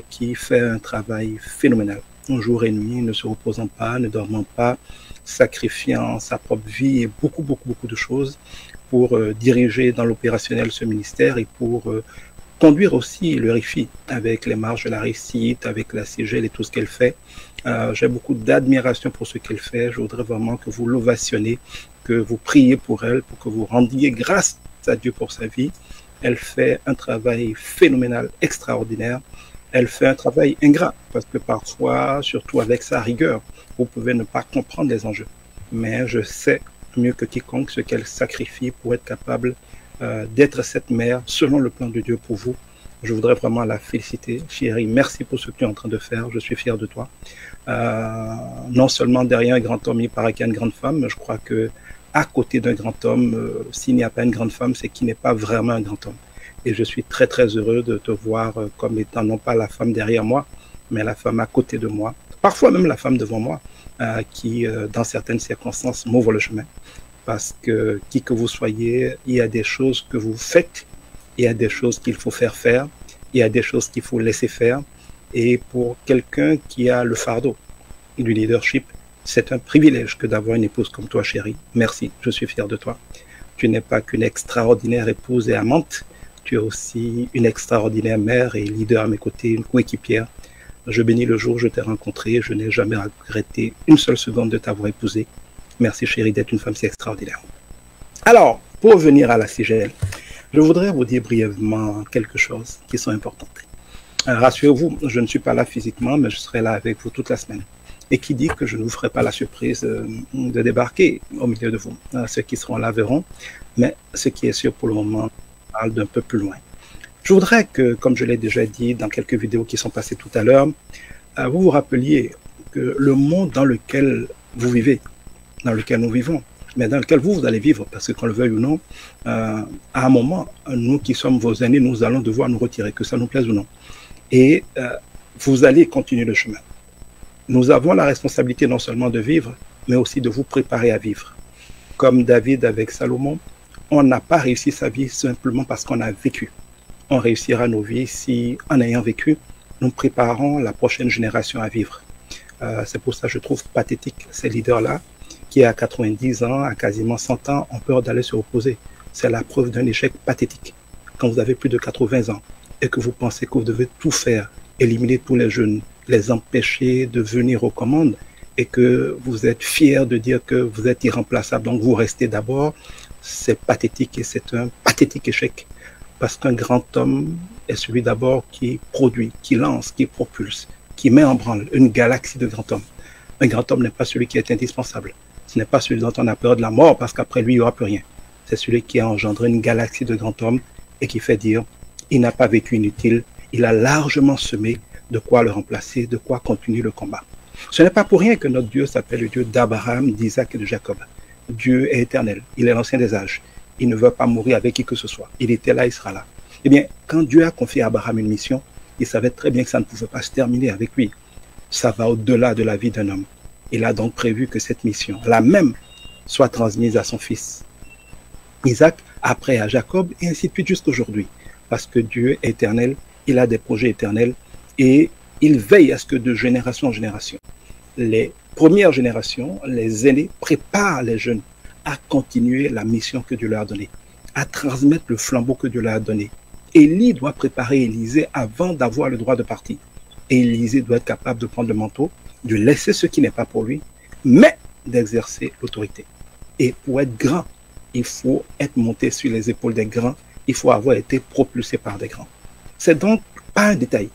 qui fait un travail phénoménal, jour et nuit, ne se reposant pas, ne dormant pas, sacrifiant sa propre vie et beaucoup de choses pour diriger dans l'opérationnel ce ministère et pour conduire aussi le RIFI avec les marges de la réussite, avec la CIGEL et tout ce qu'elle fait. J'ai beaucoup d'admiration pour ce qu'elle fait. Je voudrais vraiment que vous l'ovationnez, que vous priez pour elle, pour que vous rendiez grâce à Dieu pour sa vie. Elle fait un travail phénoménal, extraordinaire. Elle fait un travail ingrat, parce que parfois, surtout avec sa rigueur, vous pouvez ne pas comprendre les enjeux. Mais je sais mieux que quiconque ce qu'elle sacrifie pour être capable d'être cette mère selon le plan de Dieu pour vous. Je voudrais vraiment la féliciter. Chérie, merci pour ce que tu es en train de faire. Je suis fier de toi. Non seulement derrière un grand homme, il paraît qu'il y a une grande femme, mais je crois que à côté d'un grand homme, s'il n'y a pas une grande femme, c'est qu'il n'est pas vraiment un grand homme. Et je suis très heureux de te voir comme étant non pas la femme derrière moi, mais la femme à côté de moi. Parfois même la femme devant moi, qui dans certaines circonstances m'ouvre le chemin. Parce que qui que vous soyez, il y a des choses que vous faites, il y a des choses qu'il faut faire, il y a des choses qu'il faut laisser faire. Et pour quelqu'un qui a le fardeau du leadership, c'est un privilège que d'avoir une épouse comme toi, chérie. Merci, je suis fier de toi. Tu n'es pas qu'une extraordinaire épouse et amante, tu es aussi une extraordinaire mère et leader à mes côtés, une coéquipière. Je bénis le jour où je t'ai rencontré, je n'ai jamais regretté une seule seconde de t'avoir épousée. Merci chérie d'être une femme si extraordinaire. Alors, pour revenir à la CIGEL, je voudrais vous dire brièvement quelque chose qui sont importantes. Rassurez-vous, je ne suis pas là physiquement, mais je serai là avec vous toute la semaine. Et qui dit que je ne vous ferai pas la surprise de débarquer au milieu de vous. Ceux qui seront là verront, mais ce qui est sûr pour le moment, on parle d'un peu plus loin. Je voudrais que, comme je l'ai déjà dit dans quelques vidéos qui sont passées tout à l'heure, vous vous rappeliez que le monde dans lequel vous vivez, dans lequel nous vivons, mais dans lequel vous allez vivre, parce que qu'on le veuille ou non, à un moment, nous qui sommes vos aînés, nous allons devoir nous retirer, que ça nous plaise ou non. Et vous allez continuer le chemin. Nous avons la responsabilité non seulement de vivre, mais aussi de vous préparer à vivre. Comme David avec Salomon, on n'a pas réussi sa vie simplement parce qu'on a vécu. On réussira nos vies si, en ayant vécu, nous préparons la prochaine génération à vivre. C'est pour ça que je trouve pathétique ces leaders-là, qui à 90 ans, à quasiment 100 ans, ont peur d'aller se reposer. C'est la preuve d'un échec pathétique. Quand vous avez plus de 80 ans et que vous pensez que vous devez tout faire, éliminer tous les jeunes, les empêcher de venir aux commandes et que vous êtes fiers de dire que vous êtes irremplaçable, donc vous restez d'abord, c'est pathétique et c'est un pathétique échec. Parce qu'un grand homme est celui d'abord qui produit, qui lance, qui propulse, qui met en branle une galaxie de grands hommes. Un grand homme n'est pas celui qui est indispensable. Ce n'est pas celui dont on a peur de la mort parce qu'après lui, il n'y aura plus rien. C'est celui qui a engendré une galaxie de grands hommes et qui fait dire, il n'a pas vécu inutile, il a largement semé de quoi le remplacer, de quoi continuer le combat. Ce n'est pas pour rien que notre Dieu s'appelle le Dieu d'Abraham, d'Isaac et de Jacob. Dieu est éternel, il est l'ancien des âges. Il ne veut pas mourir avec qui que ce soit. Il était là, il sera là. Eh bien, quand Dieu a confié à Abraham une mission, il savait très bien que ça ne pouvait pas se terminer avec lui. Ça va au-delà de la vie d'un homme. Il a donc prévu que cette mission, la même, soit transmise à son fils Isaac, après à Jacob, et ainsi de suite jusqu'à aujourd'hui. Parce que Dieu est éternel, il a des projets éternels, et il veille à ce que de génération en génération, les premières générations, les aînés, préparent les jeunes à continuer la mission que Dieu leur a donnée, à transmettre le flambeau que Dieu leur a donné. Élie doit préparer Élisée avant d'avoir le droit de partir. Et Élisée doit être capable de prendre le manteau, de laisser ce qui n'est pas pour lui, mais d'exercer l'autorité. Et pour être grand, il faut être monté sur les épaules des grands, il faut avoir été propulsé par des grands. C'est donc pas un détail.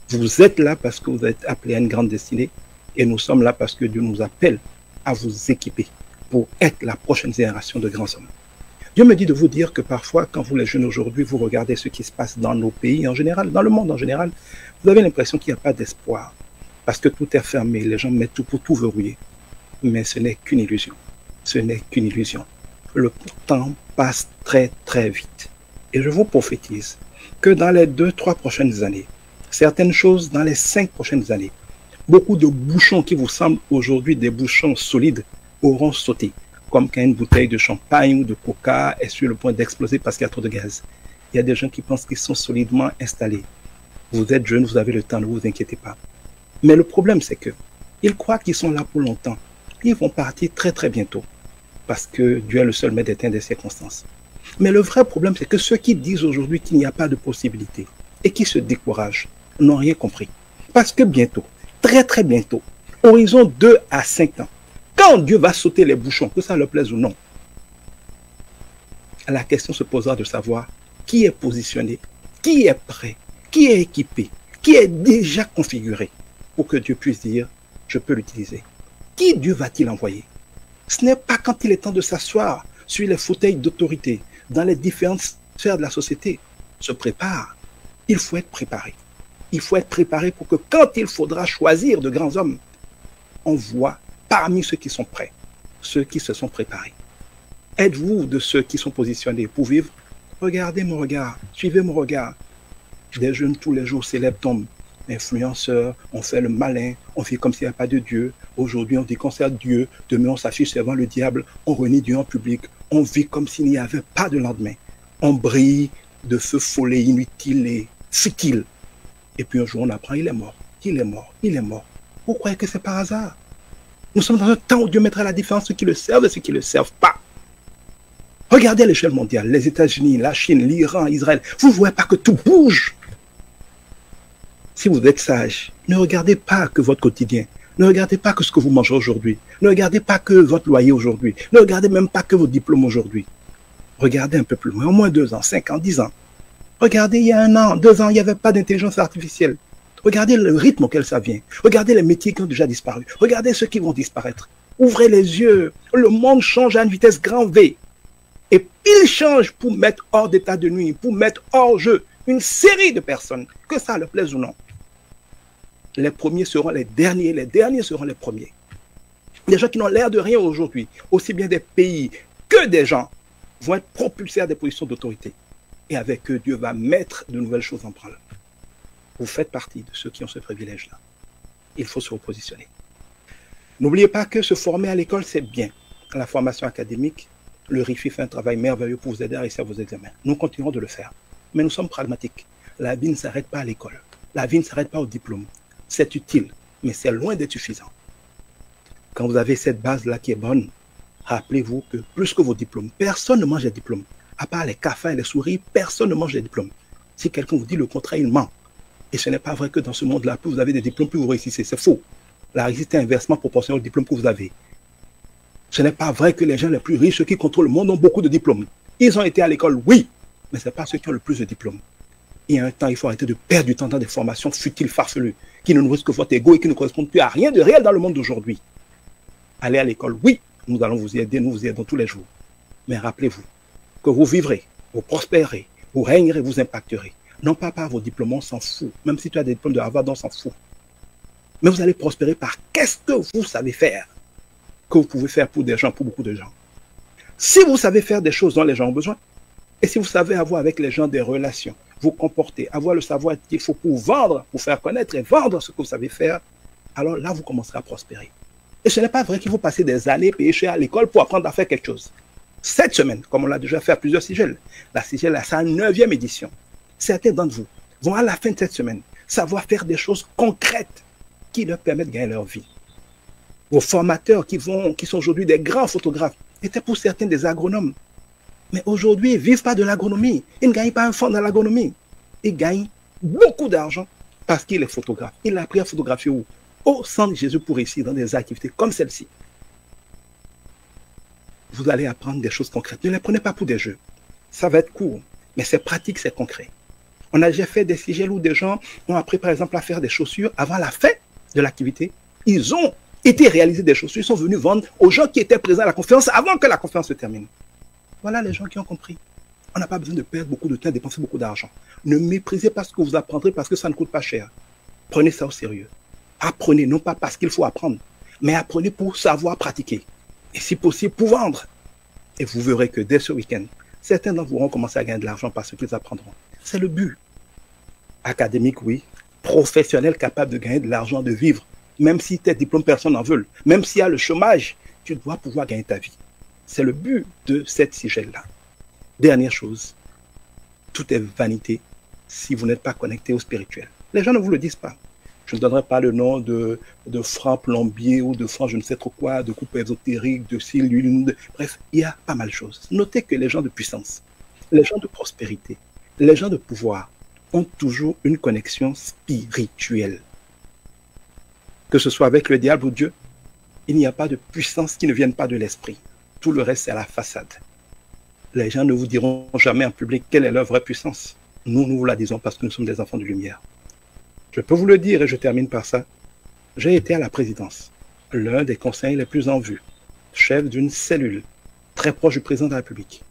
Vous êtes là parce que vous êtes appelé à une grande destinée, et nous sommes là parce que Dieu nous appelle à vous équiper pour être la prochaine génération de grands hommes. Dieu me dit de vous dire que parfois, quand vous les jeunes aujourd'hui, vous regardez ce qui se passe dans nos pays en général, dans le monde en général, vous avez l'impression qu'il n'y a pas d'espoir. Parce que tout est fermé, les gens mettent tout pour tout verrouiller. Mais ce n'est qu'une illusion. Ce n'est qu'une illusion. Le temps passe très vite. Et je vous prophétise que dans les 2-3 prochaines années, certaines choses dans les 5 prochaines années, beaucoup de bouchons qui vous semblent aujourd'hui des bouchons solides auront sauté. comme quand une bouteille de champagne ou de coca est sur le point d'exploser parce qu'il y a trop de gaz. Il y a des gens qui pensent qu'ils sont solidement installés. Vous êtes jeune, vous avez le temps, ne vous inquiétez pas. Mais le problème, c'est que ils croient qu'ils sont là pour longtemps. Ils vont partir très très bientôt parce que Dieu est le seul maître des temps et des circonstances. Mais le vrai problème, c'est que ceux qui disent aujourd'hui qu'il n'y a pas de possibilité et qui se découragent n'ont rien compris. Parce que bientôt, très très bientôt, horizon 2 à 5 ans, quand Dieu va sauter les bouchons, que ça leur plaise ou non, la question se posera de savoir qui est positionné, qui est prêt, qui est équipé, qui est déjà configuré pour que Dieu puisse dire « je peux l'utiliser ». Qui Dieu va-t-il envoyer? Ce n'est pas quand il est temps de s'asseoir sur les fauteuils d'autorité dans les différentes sphères de la société. Se prépare. Il faut être préparé. Il faut être préparé pour que quand il faudra choisir de grands hommes, on voit parmi ceux qui sont prêts, ceux qui se sont préparés. Êtes-vous de ceux qui sont positionnés pour vivre? Regardez mon regard, suivez mon regard. Des jeunes tous les jours célèbres tombent. Influenceurs, on fait le malin, on fait comme s'il n'y a pas de Dieu. Aujourd'hui, on déconcerte Dieu. Demain, on s'affiche servant le diable. On renie Dieu en public. On vit comme s'il n'y avait pas de lendemain. On brille de feux follets inutiles et futiles. Et puis un jour, on apprend, il est mort. Il est mort. Il est mort. Vous croyez que c'est par hasard? Nous sommes dans un temps où Dieu mettra la différence ceux qui le servent et ceux qui ne le servent pas. Regardez à l'échelle mondiale, les États-Unis, la Chine, l'Iran, Israël. Vous ne voyez pas que tout bouge? Si vous êtes sage, ne regardez pas que votre quotidien. Ne regardez pas que ce que vous mangez aujourd'hui. Ne regardez pas que votre loyer aujourd'hui. Ne regardez même pas que vos diplômes aujourd'hui. Regardez un peu plus loin, au moins 2 ans, 5 ans, 10 ans. Regardez, il y a 1 an, 2 ans, il n'y avait pas d'intelligence artificielle. Regardez le rythme auquel ça vient. Regardez les métiers qui ont déjà disparu. Regardez ceux qui vont disparaître. Ouvrez les yeux. Le monde change à une vitesse grand V. Et il change pour mettre hors d'état de nuit, pour mettre hors jeu une série de personnes, que ça leur plaise ou non. Les premiers seront les derniers seront les premiers. Des gens qui n'ont l'air de rien aujourd'hui, aussi bien des pays que des gens, vont être propulsés à des positions d'autorité. Et avec eux, Dieu va mettre de nouvelles choses en branle. Vous faites partie de ceux qui ont ce privilège-là. Il faut se repositionner. N'oubliez pas que se former à l'école, c'est bien. La formation académique, le RIFI fait un travail merveilleux pour vous aider à réussir vos examens. Nous continuerons de le faire. Mais nous sommes pragmatiques. La vie ne s'arrête pas à l'école. La vie ne s'arrête pas au diplôme. C'est utile, mais c'est loin d'être suffisant. Quand vous avez cette base-là qui est bonne, rappelez-vous que plus que vos diplômes, personne ne mange des diplômes. À part les cafards et les souris, personne ne mange des diplômes. Si quelqu'un vous dit le contraire, il ment. Et ce n'est pas vrai que dans ce monde-là, plus vous avez des diplômes, plus vous réussissez. C'est faux. La réussite est inversement proportionnelle au diplôme que vous avez. Ce n'est pas vrai que les gens les plus riches, ceux qui contrôlent le monde, ont beaucoup de diplômes. Ils ont été à l'école, oui, mais ce n'est pas ceux qui ont le plus de diplômes. Il y a un temps, il faut arrêter de perdre du temps dans des formations futiles, farfelues, qui ne nourrissent que votre ego et qui ne correspondent plus à rien de réel dans le monde d'aujourd'hui. Allez à l'école, oui, nous allons vous y aider, nous vous aidons tous les jours. Mais rappelez-vous que vous vivrez, vous prospérerez, vous régnerez, vous impacterez. Non pas par vos diplômes, on s'en fout. Même si tu as des diplômes de Harvard, on s'en fout. Mais vous allez prospérer par qu'est-ce que vous savez faire, que vous pouvez faire pour des gens, pour beaucoup de gens. Si vous savez faire des choses dont les gens ont besoin, et si vous savez avoir avec les gens des relations, vous comporter, avoir le savoir qu'il faut pour vendre, pour faire connaître et vendre ce que vous savez faire, alors là, vous commencerez à prospérer. Et ce n'est pas vrai qu'il faut passer des années payées cher à l'école pour apprendre à faire quelque chose. Cette semaine, comme on l'a déjà fait à plusieurs sigels, la sigel a sa 9e édition. Certains d'entre vous vont à la fin de cette semaine savoir faire des choses concrètes qui leur permettent de gagner leur vie. Vos formateurs qui sont aujourd'hui des grands photographes étaient pour certains des agronomes. Mais aujourd'hui, ils ne vivent pas de l'agronomie. Ils ne gagnent pas un fonds dans l'agronomie. Ils gagnent beaucoup d'argent parce qu'il est photographe. Il a appris à photographier où? Au sang de Jésus pour réussir dans des activités comme celle-ci. Vous allez apprendre des choses concrètes. Ne les prenez pas pour des jeux. Ça va être court, mais c'est pratique, c'est concret. On a déjà fait des sigels où des gens ont appris par exemple à faire des chaussures avant la fin de l'activité. Ils ont été réaliser des chaussures, ils sont venus vendre aux gens qui étaient présents à la conférence avant que la conférence se termine. Voilà les gens qui ont compris. On n'a pas besoin de perdre beaucoup de temps, de dépenser beaucoup d'argent. Ne méprisez pas ce que vous apprendrez parce que ça ne coûte pas cher. Prenez ça au sérieux. Apprenez, non pas parce qu'il faut apprendre, mais apprenez pour savoir pratiquer. Et si possible, pour vendre. Et vous verrez que dès ce week-end, certains d'entre vous vont commencer à gagner de l'argent parce qu'ils apprendront. C'est le but. Académique, oui. Professionnel, capable de gagner de l'argent, de vivre. Même si tes diplômes, personne n'en veut. Même s'il y a le chômage, tu dois pouvoir gagner ta vie. C'est le but de cette sigelle-là. Dernière chose, tout est vanité si vous n'êtes pas connecté au spirituel. Les gens ne vous le disent pas. Je ne donnerai pas le nom de franc plombier ou de franc je ne sais trop quoi, de coupe ésotérique, de cellule, bref, il y a pas mal de choses. Notez que les gens de puissance, les gens de prospérité, les gens de pouvoir ont toujours une connexion spirituelle. Que ce soit avec le diable ou Dieu, il n'y a pas de puissance qui ne vienne pas de l'esprit. Tout le reste, c'est à la façade. Les gens ne vous diront jamais en public quelle est leur vraie puissance. Nous vous la disons parce que nous sommes des enfants de lumière. Je peux vous le dire et je termine par ça. J'ai été à la présidence, l'un des conseillers les plus en vue, chef d'une cellule, très proche du président de la République.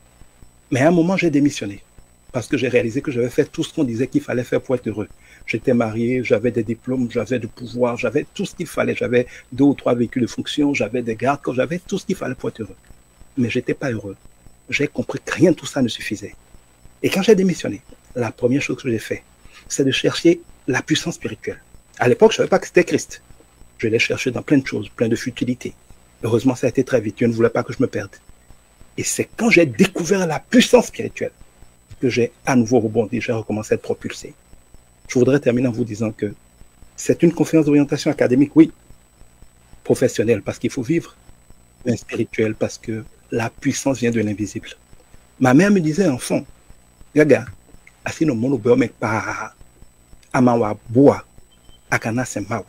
Mais à un moment, j'ai démissionné parce que j'ai réalisé que j'avais fait tout ce qu'on disait qu'il fallait faire pour être heureux. J'étais marié, j'avais des diplômes, j'avais du pouvoir, j'avais tout ce qu'il fallait. J'avais 2 ou 3 véhicules de fonction, j'avais des gardes, j'avais tout ce qu'il fallait pour être heureux. Mais je n'étais pas heureux. J'ai compris que rien de tout ça ne suffisait. Et quand j'ai démissionné, la première chose que j'ai fait, c'est de chercher la puissance spirituelle. À l'époque, je ne savais pas que c'était Christ. Je l'ai cherché dans plein de choses, plein de futilités. Heureusement, ça a été très vite. Dieu ne voulait pas que je me perde. Et c'est quand j'ai découvert la puissance spirituelle que j'ai à nouveau rebondi, j'ai recommencé à être propulsé. Je voudrais terminer en vous disant que c'est une conférence d'orientation académique, oui, professionnelle, parce qu'il faut vivre, mais spirituelle, parce que la puissance vient de l'invisible. Ma mère me disait, enfant, gaga, assis no mono beome pa amawa boa akana semau.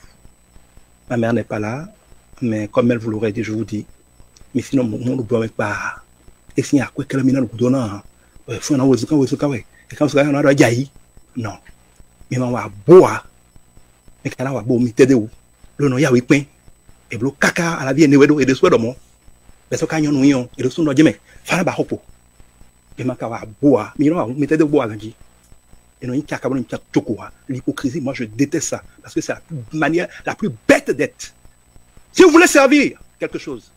Ma mère n'est pas là, mais comme elle vous l'aurait dit, je vous dis, mais sinon mono beome pa et si akwe kala mina kudona faut na wozuka we et comme ça on a jayi non mais ma boa mais kana wa bo mi tede wo lo no ya we pin e blo kaka ala bi enewedo e de so do mo be so ka nyon no yon e de so no jeme fa ba hopo et ma ka wa boa mi no mi tede boa ganji et non kaka bon mi chokoa. L'hypocrisie, moi je déteste ça parce que c'est la manière la plus bête d'être. Si vous voulez servir quelque chose,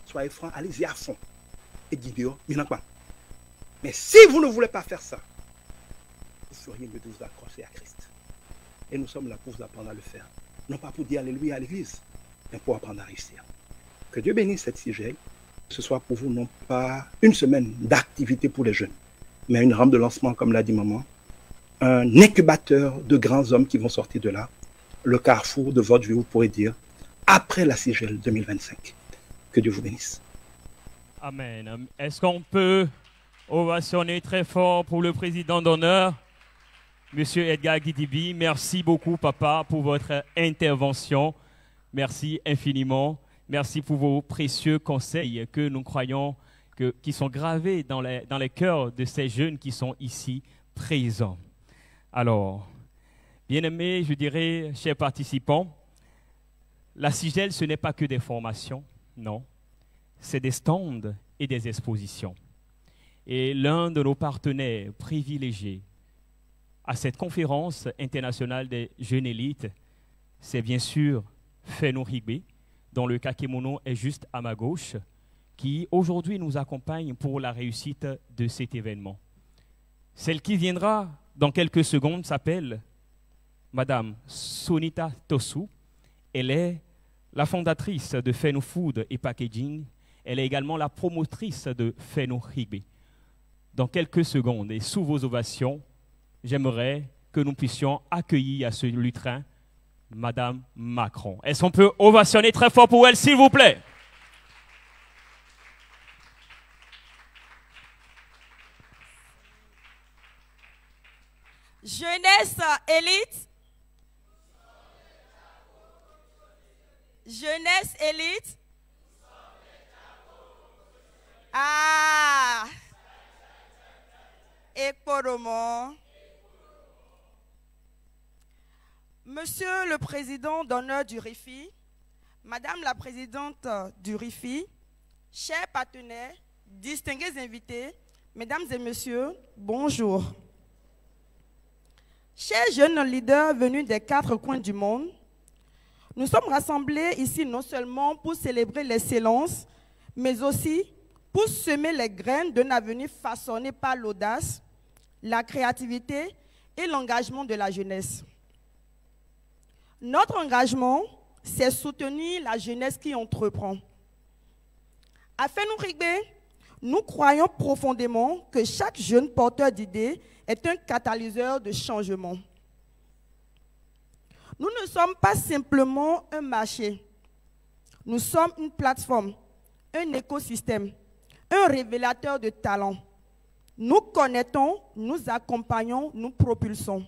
soyez franc, allez-y à fond. Et Gideon, mais si vous ne voulez pas faire ça, vous feriez mieux de vous accrocher à Christ. Et nous sommes là pour vous apprendre à le faire. Non pas pour dire alléluia à l'église, mais pour apprendre à réussir. Que Dieu bénisse cette sigelle. Ce soit pour vous non pas une semaine d'activité pour les jeunes, mais une rampe de lancement, comme l'a dit maman, un incubateur de grands hommes qui vont sortir de là, le carrefour de votre vie, vous pourrez dire, après la sigelle 2025. Que Dieu vous bénisse. Amen. Est-ce qu'on peut ovationner très fort pour le président d'honneur, Monsieur Edgar Gidibi? Merci beaucoup, papa, pour votre intervention. Merci infiniment. Merci pour vos précieux conseils que nous croyons qui sont gravés dans les cœurs de ces jeunes qui sont ici présents. Alors, bien-aimés, je dirais, chers participants, la sigelle, ce n'est pas que des formations, non. C'est des stands et des expositions. Et l'un de nos partenaires privilégiés à cette conférence internationale des jeunes élites, c'est bien sûr Feno Higbe, dont le kakemono est juste à ma gauche, qui aujourd'hui nous accompagne pour la réussite de cet événement. Celle qui viendra dans quelques secondes s'appelle Madame Sonita Tosu. Elle est la fondatrice de Feno Food et Packaging. Elle est également la promotrice de Feno Higbe. Dans quelques secondes et sous vos ovations, j'aimerais que nous puissions accueillir à ce lutrin Madame Macron. Est-ce qu'on peut ovationner très fort pour elle, s'il vous plaît? Jeunesse élite. Jeunesse élite. Ah. Ekporomo. Monsieur le président d'honneur du RIFI, Madame la présidente du RIFI, chers partenaires, distingués invités, Mesdames et Messieurs, bonjour. Chers jeunes leaders venus des 4 coins du monde, nous sommes rassemblés ici non seulement pour célébrer l'excellence, mais aussi pour semer les graines d'un avenir façonné par l'audace, la créativité et l'engagement de la jeunesse. Notre engagement, c'est soutenir la jeunesse qui entreprend. À Fenoukhigbe, nous croyons profondément que chaque jeune porteur d'idées est un catalyseur de changement. Nous ne sommes pas simplement un marché. Nous sommes une plateforme, un écosystème, un révélateur de talents. Nous connectons, nous accompagnons, nous propulsons.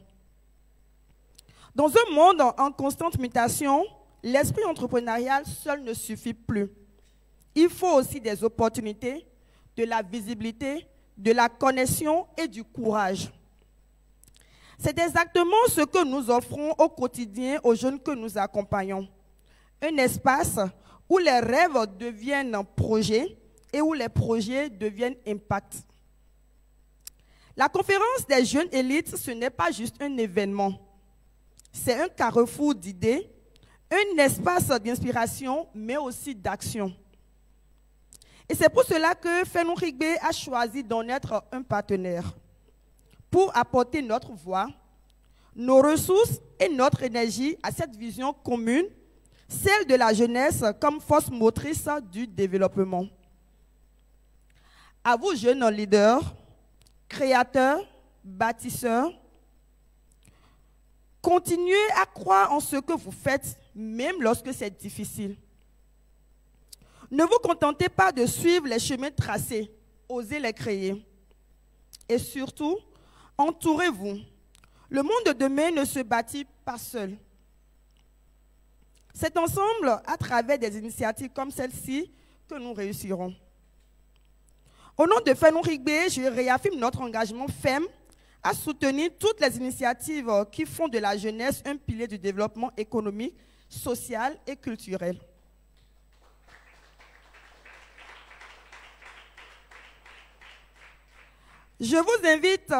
Dans un monde en constante mutation, l'esprit entrepreneurial seul ne suffit plus. Il faut aussi des opportunités, de la visibilité, de la connexion et du courage. C'est exactement ce que nous offrons au quotidien aux jeunes que nous accompagnons. Un espace où les rêves deviennent projets et où les projets deviennent impact. La conférence des jeunes élites, ce n'est pas juste un événement. C'est un carrefour d'idées, un espace d'inspiration, mais aussi d'action. Et c'est pour cela que Fenoukhigbe a choisi d'en être un partenaire, pour apporter notre voix, nos ressources et notre énergie à cette vision commune, celle de la jeunesse comme force motrice du développement. À vous, jeunes leaders, créateurs, bâtisseurs, continuez à croire en ce que vous faites, même lorsque c'est difficile. Ne vous contentez pas de suivre les chemins tracés, osez les créer. Et surtout, entourez-vous. Le monde de demain ne se bâtit pas seul. C'est ensemble, à travers des initiatives comme celle-ci, que nous réussirons. Au nom de Fenoukhigbe, je réaffirme notre engagement ferme à soutenir toutes les initiatives qui font de la jeunesse un pilier du développement économique, social et culturel. Je vous invite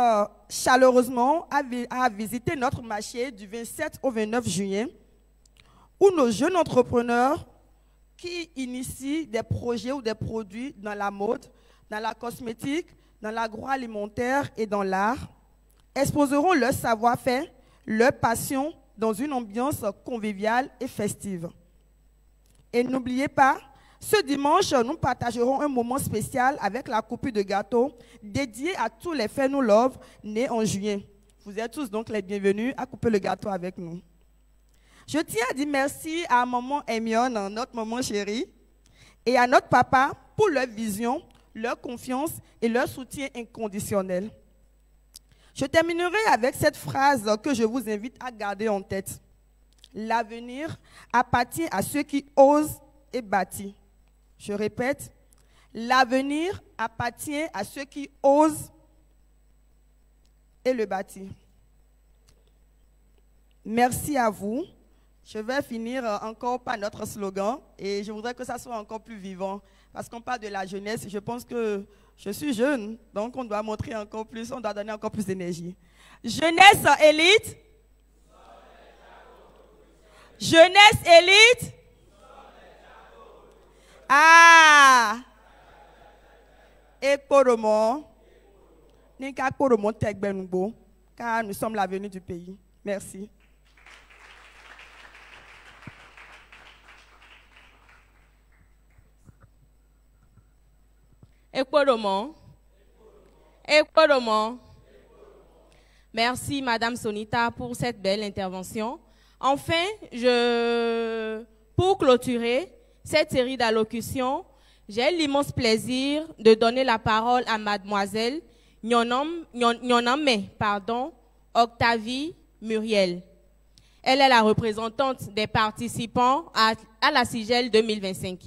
chaleureusement à visiter notre marché du 27 au 29 juillet, où nos jeunes entrepreneurs qui initient des projets ou des produits dans la mode, dans la cosmétique, dans l'agroalimentaire et dans l'art, exposeront leur savoir-faire, leur passion dans une ambiance conviviale et festive. Et n'oubliez pas, ce dimanche, nous partagerons un moment spécial avec la coupure de gâteau dédiée à tous les Fennou Love nés en juillet. Vous êtes tous donc les bienvenus à couper le gâteau avec nous. Je tiens à dire merci à maman Hermione, notre maman chérie, et à notre papa pour leur vision, leur confiance et leur soutien inconditionnel. Je terminerai avec cette phrase que je vous invite à garder en tête. L'avenir appartient à ceux qui osent et bâtissent. Je répète, l'avenir appartient à ceux qui osent et le bâtissent. Merci à vous. Je vais finir encore par notre slogan et je voudrais que ça soit encore plus vivant parce qu'on parle de la jeunesse. Je pense que je suis jeune, donc on doit montrer encore plus, on doit donner encore plus d'énergie. Jeunesse élite. Jeunesse élite. Ah! Et Poromo. Nika Poromo Tekbenugbo, car nous sommes l'avenir du pays. Merci. Ekporomo. Merci Madame Sonita pour cette belle intervention. Enfin, pour clôturer cette série d'allocutions, j'ai l'immense plaisir de donner la parole à Mademoiselle Nyoname, Octavie Muriel. Elle est la représentante des participants à la CIGEL 2025.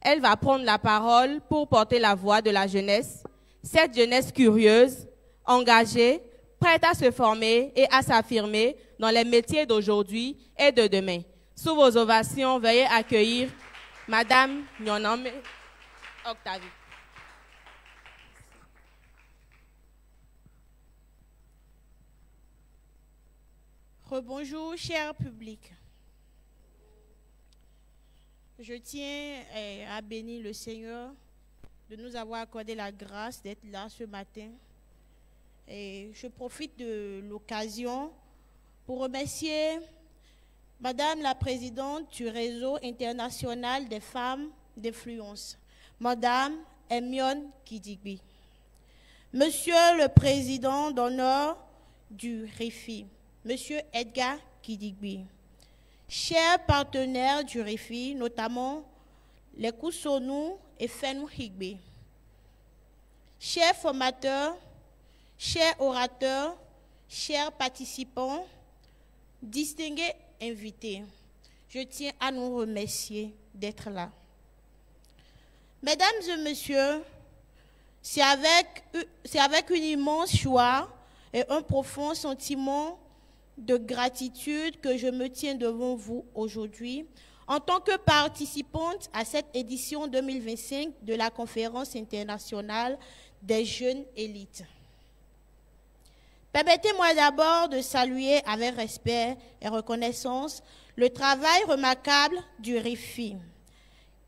Elle va prendre la parole pour porter la voix de la jeunesse, cette jeunesse curieuse, engagée, prête à se former et à s'affirmer dans les métiers d'aujourd'hui et de demain. Sous vos ovations, veuillez accueillir Madame Nyoname Octavie. Rebonjour, cher public. Je tiens à bénir le Seigneur de nous avoir accordé la grâce d'être là ce matin. Et je profite de l'occasion pour remercier Madame la Présidente du Réseau international des femmes d'influence, Madame Emion Kidigbi. Monsieur le Président d'honneur du RIFI, Monsieur Edgar Kidigbi. Chers partenaires du RIFI, notamment les Koussonou et Fenou Higbe. Chers formateurs, chers orateurs, chers participants, distingués invités, je tiens à nous remercier d'être là. Mesdames et messieurs, c'est avec une immense joie et un profond sentiment de gratitude que je me tiens devant vous aujourd'hui en tant que participante à cette édition 2025 de la Conférence internationale des jeunes élites. Permettez-moi d'abord de saluer avec respect et reconnaissance le travail remarquable du RIFI,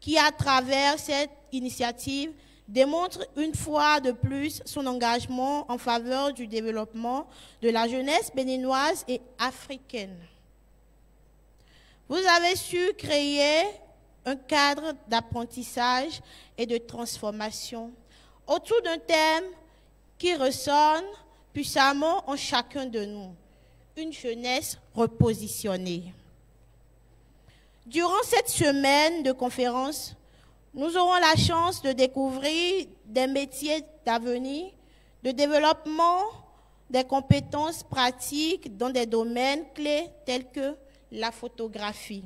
qui à travers cette initiative démontre une fois de plus son engagement en faveur du développement de la jeunesse béninoise et africaine. Vous avez su créer un cadre d'apprentissage et de transformation autour d'un thème qui ressonne puissamment en chacun de nous, une jeunesse repositionnée. Durant cette semaine de conférence, nous aurons la chance de découvrir des métiers d'avenir, de développement des compétences pratiques dans des domaines clés tels que la photographie,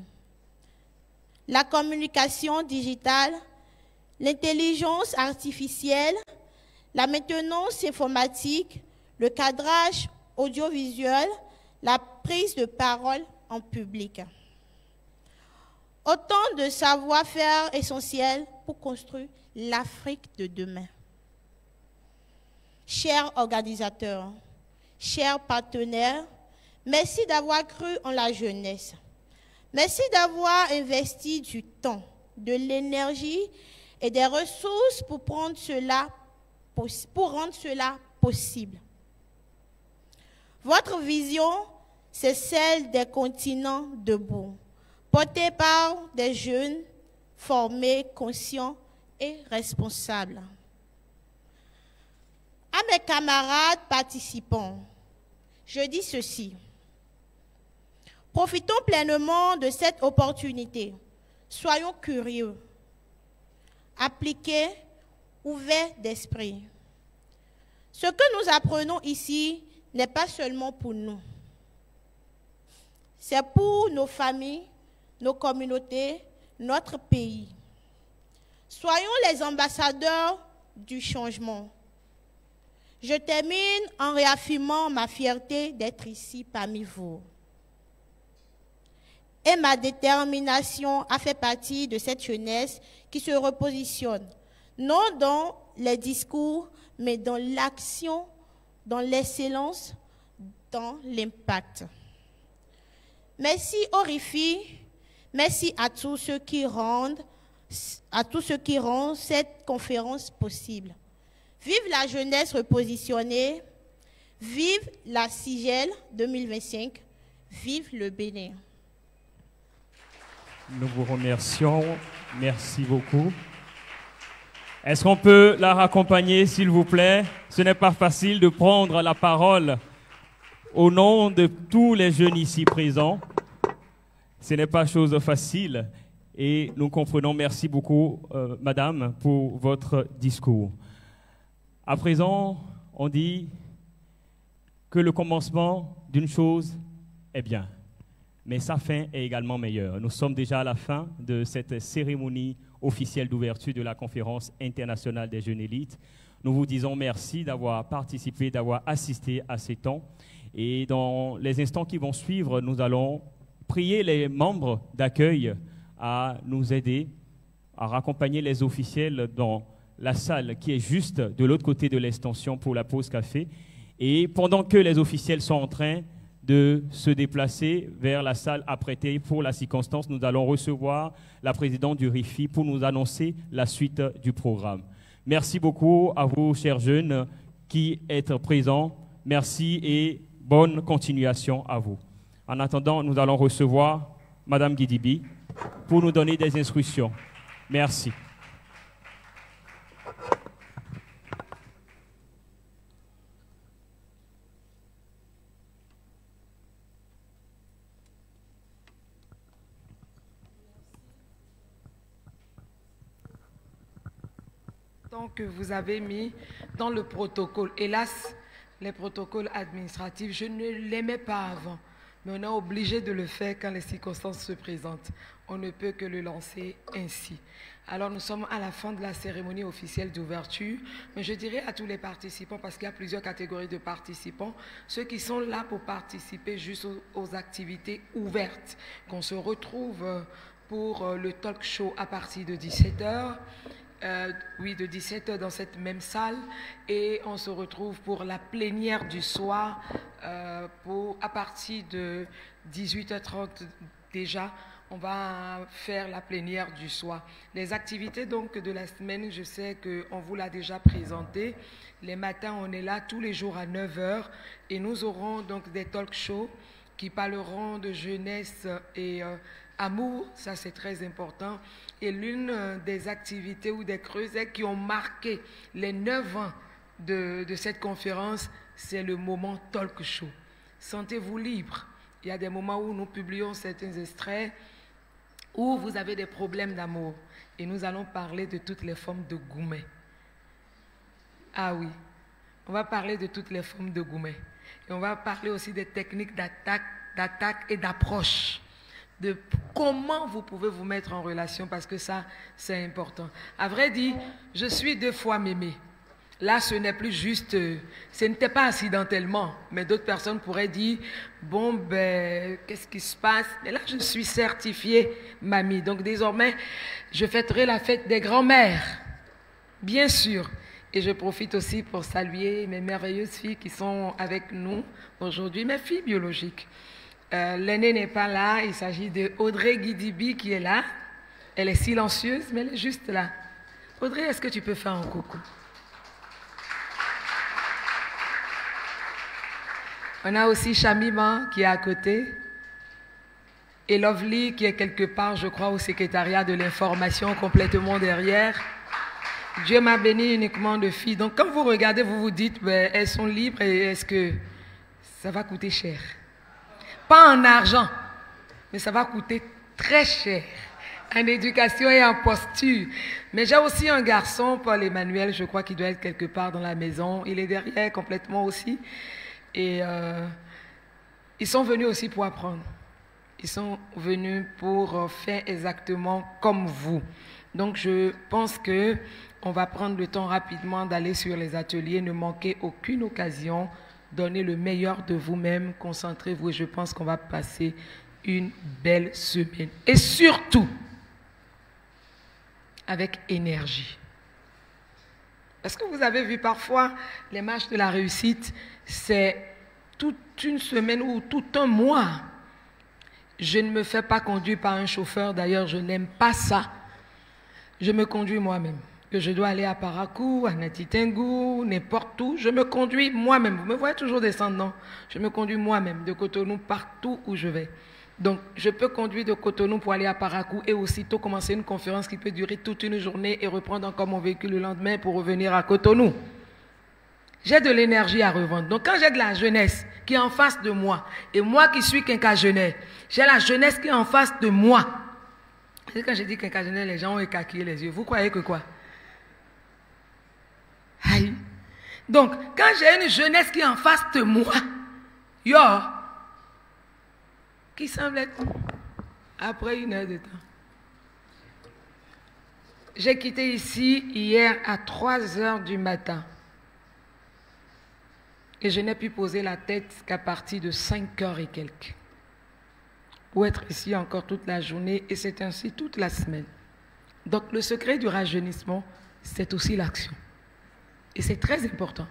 la communication digitale, l'intelligence artificielle, la maintenance informatique, le cadrage audiovisuel, la prise de parole en public. Autant de savoir-faire essentiels pour construire l'Afrique de demain. Chers organisateurs, chers partenaires, merci d'avoir cru en la jeunesse. Merci d'avoir investi du temps, de l'énergie et des ressources pour rendre cela possible. Votre vision, c'est celle des continents debout, portée par des jeunes formés, conscients et responsables. À mes camarades participants, je dis ceci. Profitons pleinement de cette opportunité. Soyons curieux, appliqués, ouverts d'esprit. Ce que nous apprenons ici n'est pas seulement pour nous. C'est pour nos familles, nos communautés, notre pays. Soyons les ambassadeurs du changement. Je termine en réaffirmant ma fierté d'être ici parmi vous. Et ma détermination à faire partie de cette jeunesse qui se repositionne, non dans les discours, mais dans l'action, dans l'excellence, dans l'impact. Merci au RIFI, merci à tous ceux qui rendent cette conférence possible. Vive la jeunesse repositionnée, vive la CIGEL 2025, vive le Bénin. Nous vous remercions. Merci beaucoup. Est-ce qu'on peut la raccompagner, s'il vous plaît? Ce n'est pas facile de prendre la parole au nom de tous les jeunes ici présents. Ce n'est pas chose facile et nous comprenons. Merci beaucoup, Madame, pour votre discours. À présent, on dit que le commencement d'une chose est bien, mais sa fin est également meilleure. Nous sommes déjà à la fin de cette cérémonie officielle d'ouverture de la Conférence internationale des jeunes élites. Nous vous disons merci d'avoir participé, d'avoir assisté à ces temps. Et dans les instants qui vont suivre, nous allons prier les membres d'accueil à nous aider, à raccompagner les officiels dans la salle qui est juste de l'autre côté de l'extension pour la pause café. Et pendant que les officiels sont en train de se déplacer vers la salle apprêtée pour la circonstance, nous allons recevoir la présidente du RIFI pour nous annoncer la suite du programme. Merci beaucoup à vous, chers jeunes, qui êtes présents. Merci et bonne continuation à vous. En attendant, nous allons recevoir Madame Kidigbi pour nous donner des instructions. Merci. Que vous avez mis dans le protocole. Hélas, les protocoles administratifs, je ne l'aimais pas avant, mais on est obligé de le faire quand les circonstances se présentent. On ne peut que le lancer ainsi. Alors nous sommes à la fin de la cérémonie officielle d'ouverture, mais je dirais à tous les participants, parce qu'il y a plusieurs catégories de participants, ceux qui sont là pour participer juste aux activités ouvertes, qu'on se retrouve pour le talk show à partir de 17h, de 17h dans cette même salle, et on se retrouve pour la plénière du soir à partir de 18h30 déjà. On va faire la plénière du soir. Les activités donc de la semaine, je sais qu'on vous l'a déjà présenté. Les matins, on est là tous les jours à 9h et nous aurons donc des talk shows qui parleront de jeunesse et amour, ça c'est très important. Et l'une des activités ou des creusets qui ont marqué les 9 ans de cette conférence, c'est le moment talk show. Sentez-vous libre. Il y a des moments où nous publions certains extraits où vous avez des problèmes d'amour. Et nous allons parler de toutes les formes de gourmet. Ah oui, on va parler de toutes les formes de gourmet. Et on va parler aussi des techniques d'attaque et d'approche. De comment vous pouvez vous mettre en relation, parce que ça, c'est important. À vrai dire, je suis 2 fois mémé. Là, ce n'est plus juste, ce n'était pas accidentellement, mais d'autres personnes pourraient dire, bon, ben, qu'est-ce qui se passe? Mais là, je suis certifiée mamie. Donc, désormais, je fêterai la fête des grands-mères, bien sûr. Et je profite aussi pour saluer mes merveilleuses filles qui sont avec nous aujourd'hui, mes filles biologiques. L'aînée n'est pas là, il s'agit de Audrey Guidibi qui est là. Elle est silencieuse, mais elle est juste là. Audrey, est-ce que tu peux faire un coucou? On a aussi Chamima qui est à côté. Et Lovely qui est quelque part, je crois, au secrétariat de l'information, complètement derrière. Dieu m'a béni uniquement de filles. Donc quand vous regardez, vous vous dites, ben, elles sont libres et est-ce que ça va coûter cher? Pas en argent, mais ça va coûter très cher en éducation et en posture. Mais j'ai aussi un garçon, Paul Emmanuel, je crois qu'il doit être quelque part dans la maison. Il est derrière complètement aussi. Et ils sont venus aussi pour apprendre. Ils sont venus pour faire exactement comme vous. Donc je pense qu'on va prendre le temps rapidement d'aller sur les ateliers. Ne manquez aucune occasion. Donnez le meilleur de vous-même. Concentrez-vous et je pense qu'on va passer une belle semaine. Et surtout, avec énergie. Est-ce que vous avez vu parfois les marches de la réussite, c'est toute une semaine ou tout un mois. Je ne me fais pas conduire par un chauffeur, d'ailleurs je n'aime pas ça. Je me conduis moi-même. Que je dois aller à Parakou, à Natitengu, n'importe où, je me conduis moi-même. Vous me voyez toujours descendre, non? Je me conduis moi-même de Cotonou partout où je vais. Donc, je peux conduire de Cotonou pour aller à Parakou et aussitôt commencer une conférence qui peut durer toute une journée et reprendre encore mon véhicule le lendemain pour revenir à Cotonou. J'ai de l'énergie à revendre. Donc, quand j'ai de la jeunesse qui est en face de moi, et moi qui suis quinquagénaire, j'ai la jeunesse qui est en face de moi. Et quand je dis quinquagénaire, les gens ont écarquillé les yeux. Vous croyez que quoi? Aïe. Donc, quand j'ai une jeunesse qui est en face de moi, qui semble être après 1 heure de temps. J'ai quitté ici hier à 3 heures du matin. Et je n'ai pu poser la tête qu'à partir de 5 heures et quelques. Pour être ici encore toute la journée, et c'est ainsi toute la semaine. Donc le secret du rajeunissement, c'est aussi l'action. Et c'est très important.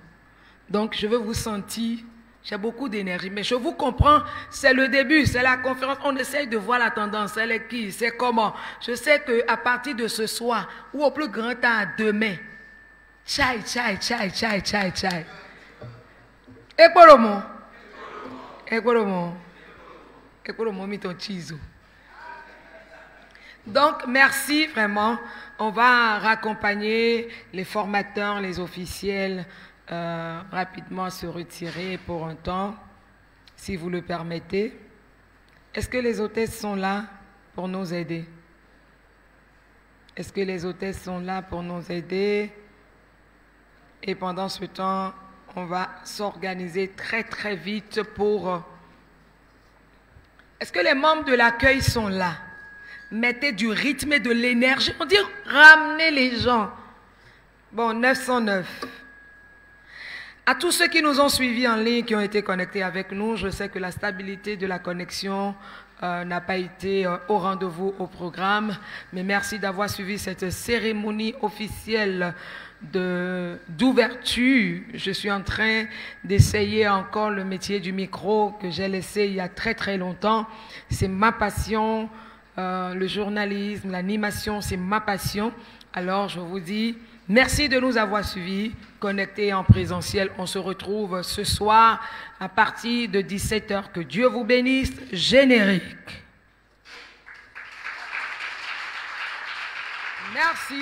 Donc je veux vous sentir, j'ai beaucoup d'énergie, mais je vous comprends, c'est le début, c'est la conférence, on essaye de voir la tendance, elle est qui, c'est comment. Je sais qu'à partir de ce soir, ou au plus grand temps demain, chai. Donc, merci vraiment. On va raccompagner les formateurs, les officiels, rapidement à se retirer pour un temps, si vous le permettez. Est-ce que les hôtesses sont là pour nous aider? Est-ce que les hôtesses sont là pour nous aider? Et pendant ce temps, on va s'organiser très très vite pour... Est-ce que les membres de l'accueil sont là? Mettez du rythme et de l'énergie. On dit ramenez les gens. Bon, 909. À tous ceux qui nous ont suivis en ligne, qui ont été connectés avec nous, je sais que la stabilité de la connexion n'a pas été au rendez-vous au programme, mais merci d'avoir suivi cette cérémonie officielle d'ouverture. Je suis en train d'essayer encore le métier du micro que j'ai laissé il y a très très longtemps. C'est ma passion, le journalisme, l'animation, c'est ma passion. Alors je vous dis merci de nous avoir suivis, connectés en présentiel. On se retrouve ce soir à partir de 17h. Que Dieu vous bénisse. Générique. Merci.